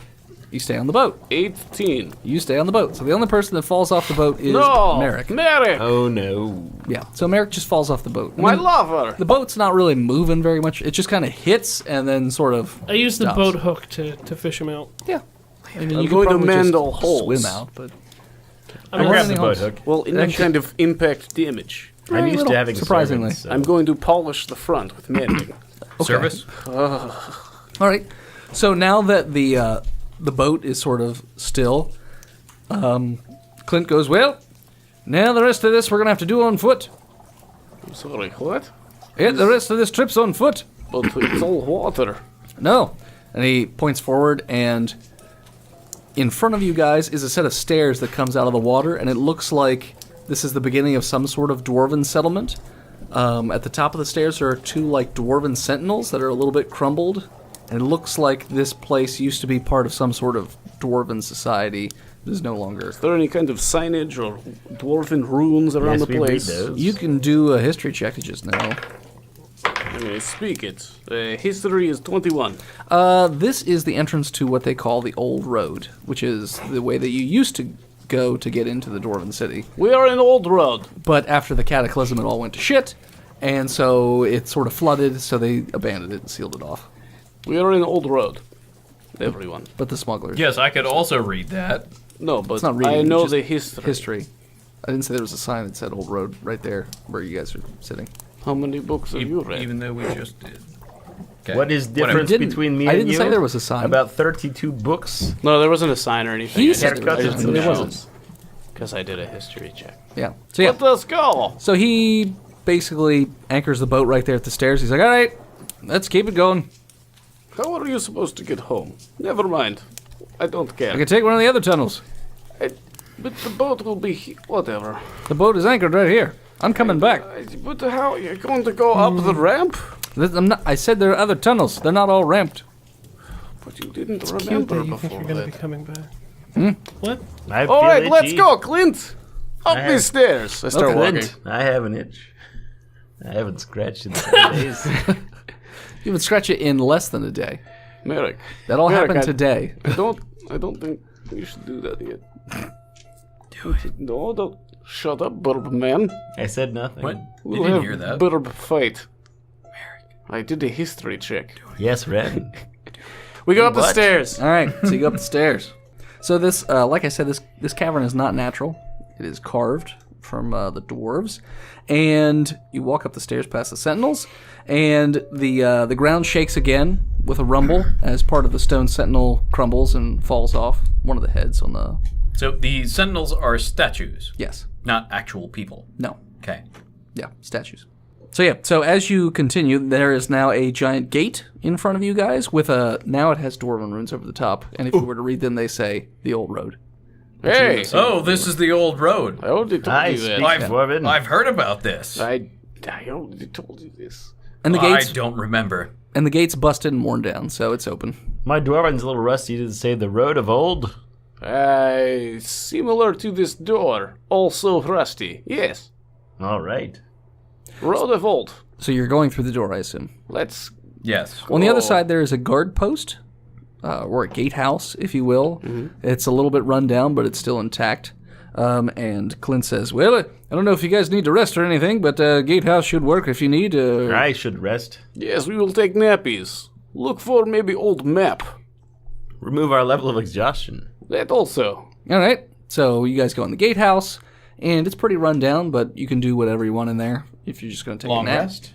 You stay on the boat. 18. You stay on the boat. So the only person that falls off the boat is No! Merrick. Merrick! Oh no. Yeah. So Merrick just falls off the boat. I My mean, lover! the boat's not really moving very much. It just kind of hits and then sort of. I used the stops. boat hook to fish him out. Yeah. I mean, I'm you could going to probably mend just all holes. swim out, but I'm I not- grabbed the any boat holes? hook. Well, in that Actually- kind of impact damage. I'm Very used little, to having surprisingly. servants, so- I'm going to polish the front with mending. Service? all right. So now that the boat is sort of still, Clint goes, well, now the rest of this we're gonna have to do on foot. I'm sorry, what? Yeah, the rest of this trip's on foot. But it's all water. No. And he points forward, and in front of you guys is a set of stairs that comes out of the water, and it looks like this is the beginning of some sort of dwarven settlement. At the top of the stairs there are 2 like dwarven sentinels that are a little bit crumbled, and it looks like this place used to be part of some sort of dwarven society that is no longer. Is there any kind of signage or dwarven runes around Yes, the we read place? those. You can do a history check to just know. Anyway, speak it. History is 21. This is the entrance to what they call the Old Road, which is the way that you used to go to get into the Dwarven City. We are in Old Road. But after the Cataclysm, it all went to shit, and so it sort of flooded, so they abandoned it and sealed it off. We are in Old Road. Everyone. But the smugglers. Yes, I could also read that. No, but It's not reading, I it's know just the history. History. I didn't say there was a sign that said Old Road right there where you guys are sitting. How many books have you read? Even though we just did. Okay. What is Whatever. difference Didn't- between me I and didn't you? say there was a sign. About 32 books. No, there wasn't a sign or anything. He I said just- there was a I just sign. took There wasn't. notes. Because I did a history check. Yeah. So yeah. Let us go! So he basically anchors the boat right there at the stairs. He's like, all right, let's keep it going. How are you supposed to get home? Never mind. I don't I care. can take one of the other tunnels. But the boat will be whatever. The boat is anchored right here. I'm coming back. But how? You're going to go up the ramp? I said there are other tunnels. They're not all ramped. But you didn't Cute remember that you think before you're going to be that. coming back. What? I All feel right, let's itchy. go, Clint. Up I these have- stairs. I start Okay. walking. Clint, I have an itch. I haven't scratched in 7 days. You would scratch it in less than a day. Merrick. That all Merrick, happened I- today. I don't think you should do that yet. Do it. No, don't. Shut up, burb man. I said nothing. What? We'll You didn't have hear that. burb fight. I did a history check. Yes, Red. We go up the What? stairs. All right, so you go up the stairs. So this, like I said, this cavern is not natural. It is carved from the dwarves, and you walk up the stairs past the sentinels, and the ground shakes again with a rumble as part of the stone sentinel crumbles and falls off one of the heads on the. So the sentinels are statues, Yes. not actual people. No. Okay. Yeah, statues. So yeah, so as you continue, there is now a giant gate in front of you guys with now it has dwarven runes over the top, and if you were to read them, they say the old road. Hey, Oh, this is the old road. I already told I you speak that. Dwarven. I've heard about this. I already told you this. And the I gates don't remember. and the gate's busted and worn down, so it's open. My Dwarven's a little rusty to say the road of old. Similar to this door, also rusty. Yes, All right. road of old. So you're going through the door, I assume. Let's Yes. On the other Oh. side, there is a guard post, or a gatehouse, if you will. It's a little bit run down, but it's still intact. And Clint says, well, I don't know if you guys need to rest or anything, but gatehouse should work if you need. I should rest. Yes, we will take nappies. Look for maybe old map. Remove our level of exhaustion. That also. All right. So you guys go in the gatehouse, and it's pretty run down, but you can do whatever you want in there if you're just going to take Long a nap. rest.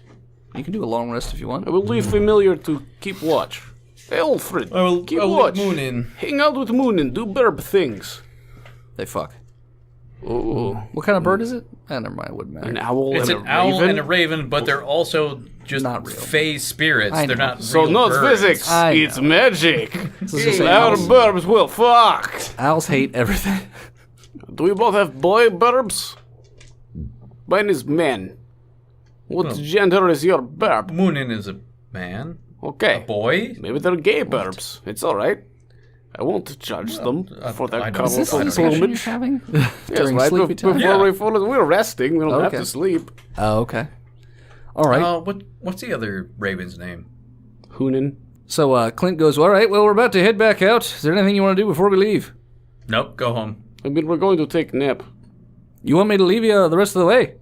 You can do a long rest if you want. I will leave Familiar to keep watch. Hey, Alfred, keep watch. Moon in. Hang out with Moon and do burb things. They fuck. Ooh. What kind of bird is it? Never mind, it wouldn't matter. An owl It's and an a owl raven? and a raven, but they're also just Not real. phase spirits. I They're know. not So real not birds. physics, I it's know. magic. Let's just say Our owls. burbs will fuck. Owls hate everything. Do we both have boy burbs? Mine is man. What gender is your burb? Moonin is a man. Okay. Boy? Maybe they're gay burbs. It's alright. I won't judge them for their I don't- Is this a colorful discussion you're plumage. having Yes, during right sleepy time? Yeah. before we fall, we're resting. We don't have Okay. to sleep. Oh, okay. All right. What's the other raven's name? Hoonin. So Clint goes, all right, well, we're about to head back out. Is there anything you want to do before we leave? Nope, go home. I mean, we're going to take a nap. You want me to leave you the rest of the way?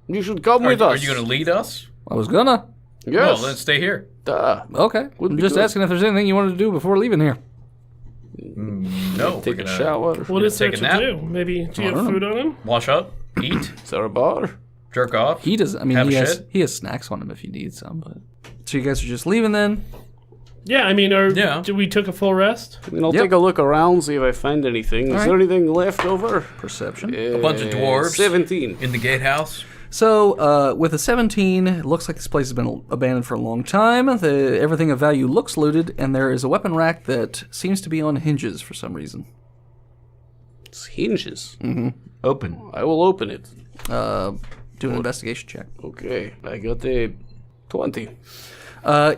You should come Are, with are us. you going to lead us? I was gonna. Yes. No, let's stay here. Duh. Okay. Would I'm be just good. asking if there's anything you wanted to do before leaving here. No, Take we're a gonna shower. What is there take a to nap? do? Maybe do you I have don't food on him? Wash up, eat, Is there a bar? jerk off. He does. I mean, Have he a has shit? he has snacks on him if you need some. But so you guys are just leaving then? Yeah, I mean, Yeah. do we took a full rest? I mean, I'll Yep. take a look around, see if I find anything. Is Alright. there anything left over? Perception. A bunch of dwarves 17. in the gatehouse. So with a 17, it looks like this place has been abandoned for a long time. Everything of value looks looted, and there is a weapon rack that seems to be on hinges for some reason. It's hinges. Open. I will open it. Do an investigation check. Okay, I got a 20.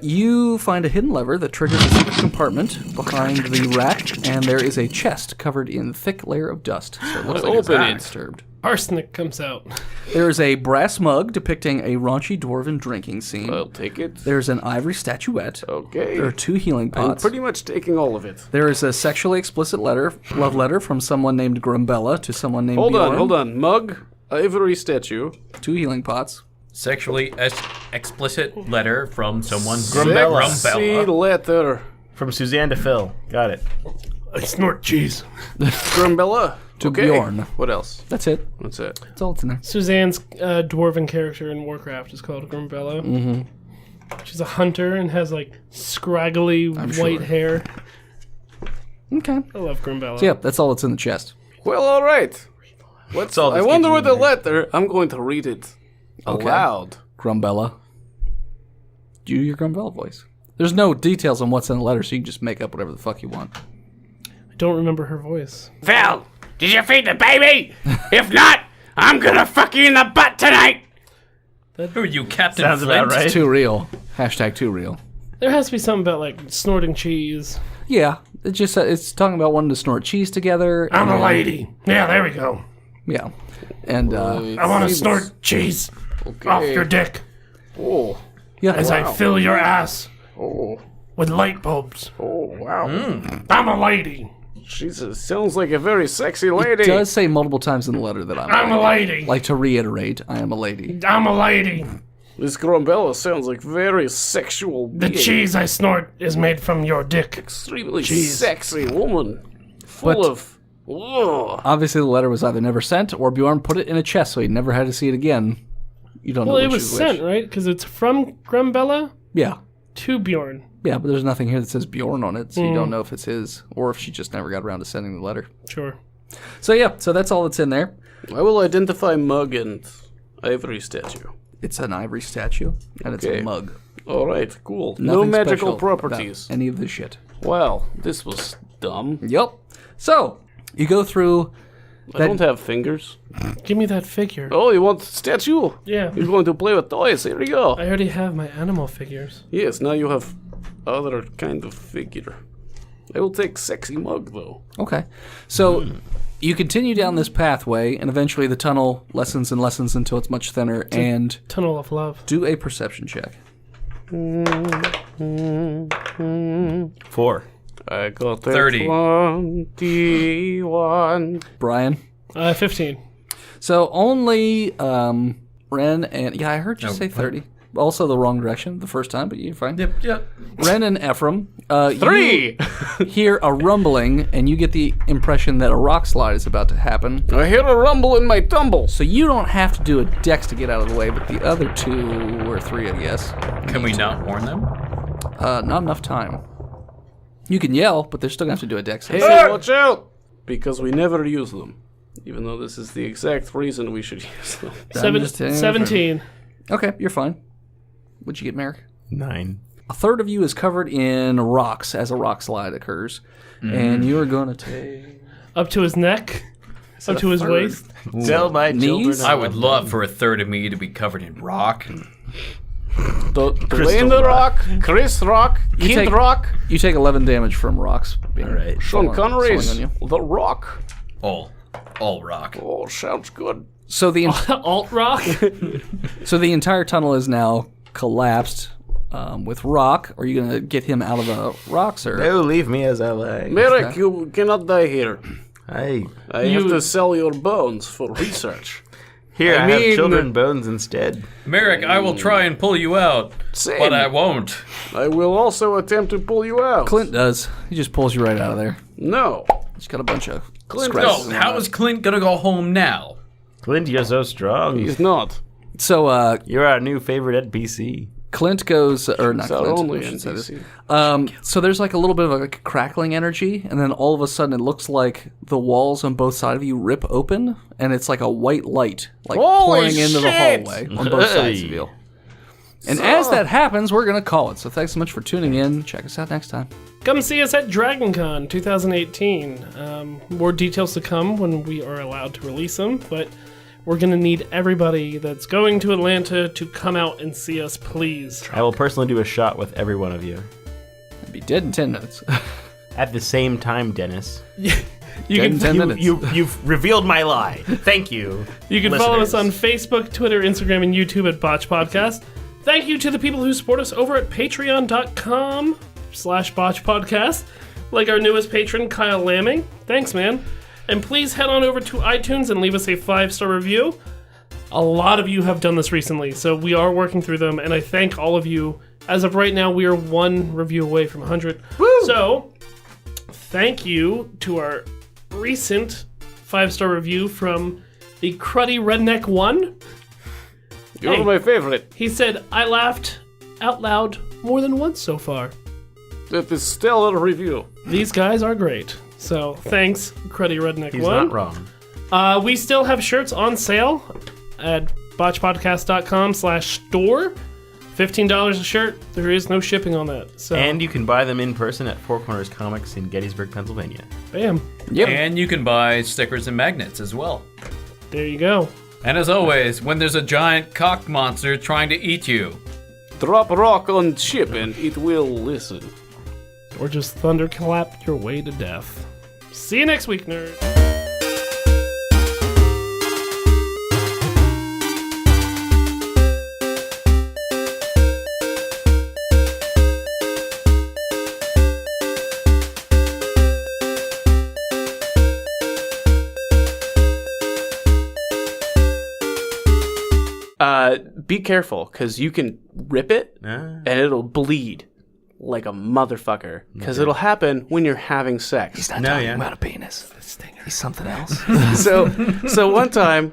You find a hidden lever that triggers a secret compartment behind the rack, and there is a chest covered in thick layer of dust. So it looks like it's Open not it. disturbed. Arsenic comes out. There is a brass mug depicting a raunchy dwarven drinking scene. I'll take it. There's an ivory statuette. Okay. There are 2 healing I'm pots. pretty much taking all of it. There is a sexually explicit love letter from someone named Grumbella to someone named Bjorn. Hold on. Mug, ivory statue. 2 healing pots. Sexually explicit letter from someone. Grumbella. Sexy letter. From Suzanne to Phil. Got it. I snort cheese. Grumbella. To Okay. Bjorn. What else? That's it. That's it. That's all that's in there. Suzanne's dwarven character in Warcraft is called Grumbella. Mm-hmm. She's a hunter and has like scraggly white hair. Okay. I love Grumbella. So, yeah, that's all that's in the chest. Well, all right. What's all I that's wonder getting what the in there. letter. I'm going to read it aloud. Grumbella. Do your Grumbella voice. There's no details on what's in the letter, so you can just make up whatever the fuck you want. I don't remember her voice. Phil, did you feed the baby? If not, I'm gonna fuck you in the butt tonight. Who are you, Captain Sounds Flint? about right. It's too real. Hashtag too real. There has to be something about like snorting cheese. Yeah, it's talking about wanting to snort cheese together. I'm a and- lady. Yeah, there we go. Yeah, and I want to snort cheese off your dick Oh, yeah, as I fill your ass oh, with light bulbs. oh, wow. I'm a lady. Jesus, sounds like a very sexy lady. it does say multiple times in the letter that I'm a lady. like to reiterate, I am a lady. I'm a lady. This Grumbella sounds like very sexual. The being. cheese I snort is made from your dick. Extremely sexy woman. Full But- of. Ugh. Obviously, the letter was either never sent or Bjorn put it in a chest, so he never had to see it again. You don't know Well, which it was is sent, which. right? Because it's from Grumbella Yeah, to Bjorn. yeah, but there's nothing here that says Bjorn on it, so you don't know if it's his or if she just never got around to sending the letter. Sure. So yeah, so that's all that's in there. I will identify mug and ivory statue. It's an ivory statue, and it's Okay. a mug. All right, cool. no Nothing magical special about properties. any of this shit. Well, this was dumb. Yep. So you go through. I don't have fingers. Give me that figure. Oh, you want statue? Yeah. You're going to play with toys. Here we go. I already have my animal figures. Yes, now you have other kind of figure. I will take sexy mug though. Okay. So you continue down this pathway, and eventually the tunnel lessens and lessens until it's much thinner. And Tunnel of Love. do a perception check. 4. I got 30. 21. Brian. 15. So only Ren and I heard you say 30. also the wrong direction the first time, but you're fine. Yep. Ren and Ephraim, 3! you hear a rumbling, and you get the impression that a rock slide is about to happen. I hear a rumble in my tumble. So you don't have to do a dex to get out of the way, but the other 2 or 3, I guess. Can we not warn them? Not enough time. You can yell, but they're still going to have to do a dex. Hey, watch out! Because we never use them. Even though this is the exact reason we should use them. 17. Okay, you're fine. What'd you get, Merrick? 9. A third of you is covered in rocks as a rock slide occurs. And you're going to take... Up to his neck. Up to his waist. Tell my Knees? children I would love for a third of me to be covered in rock. Dwayne the Rock, Chris Rock, Kid take- Rock, You take 11 damage from rocks. Being Alright. Sean falling Connery's on you. The Rock. All rock. Oh, sounds good. So the Alt rock. so the entire tunnel is now collapsed with rock. Are you going to get him out of the rocks, or No, leave me as I lie. Merrick, you cannot die here. I I have to sell your bones for research. Here, I I, mean- have children bones instead. Merrick, I will try and pull you out, Same. but I won't. I will also attempt to pull you out. Clint does? He just pulls you right out of there. No. He's got a bunch of Clint scratches. No, how is Clint gonna go home now? Clint, you're so strong. He's not. So You're our new favorite NPC. Clint goes, or not He's our Clint. only I shouldn't say this. NPC. So there's like a little bit of a crackling energy, and then all of a sudden it looks like the walls on both sides of you rip open, and it's like a white light like Holy pouring into the shit! hallway on both sides of you. And as that happens, we're going to call it. So thanks so much for tuning in. Check us out next time. Come see us at DragonCon 2018. More details to come when we are allowed to release them, but we're going to need everybody that's going to Atlanta to come out and see us, please. I will personally do a shot with every one of you. I'll be dead in 10 minutes. At the same time, Dennis. You Dead in 10 can, minutes. You've revealed my lie. Thank you. you can follow us listeners. on Facebook, Twitter, Instagram, and YouTube at Botched Podcast. Thank you to the people who support us over at patreon.com/Botched Podcast, like our newest patron, Kyle Lamming. Thanks, man. And please head on over to iTunes and leave us a 5-star review. A lot of you have done this recently, so we are working through them, and I thank all of you. As of right now, we are 1 review away from 100. Woo! So, thank you to our recent 5-star review from the Cruddy Redneck 1. You're Hey. my favorite. He said, I laughed out loud more than once so far. That is stellar review. These guys are great. So, thanks, Cruddy Redneck He's 1. not wrong. We still have shirts on sale at botchpodcast.com/store. $15 a shirt. There is no shipping on that. So, And you can buy them in person at Four Corners Comics in Gettysburg, Pennsylvania. bam. Yep. And you can buy stickers and magnets as well. There you go. And as always, when there's a giant cock monster trying to eat you, Drop rock on ship and it will listen. Or just thunderclap your way to death. See you next week, nerd. Be careful, because you can rip it Ah. and it'll bleed like a motherfucker. Because it'll happen when you're having sex. He's not No, talking yeah. about a penis. He's something else. So one time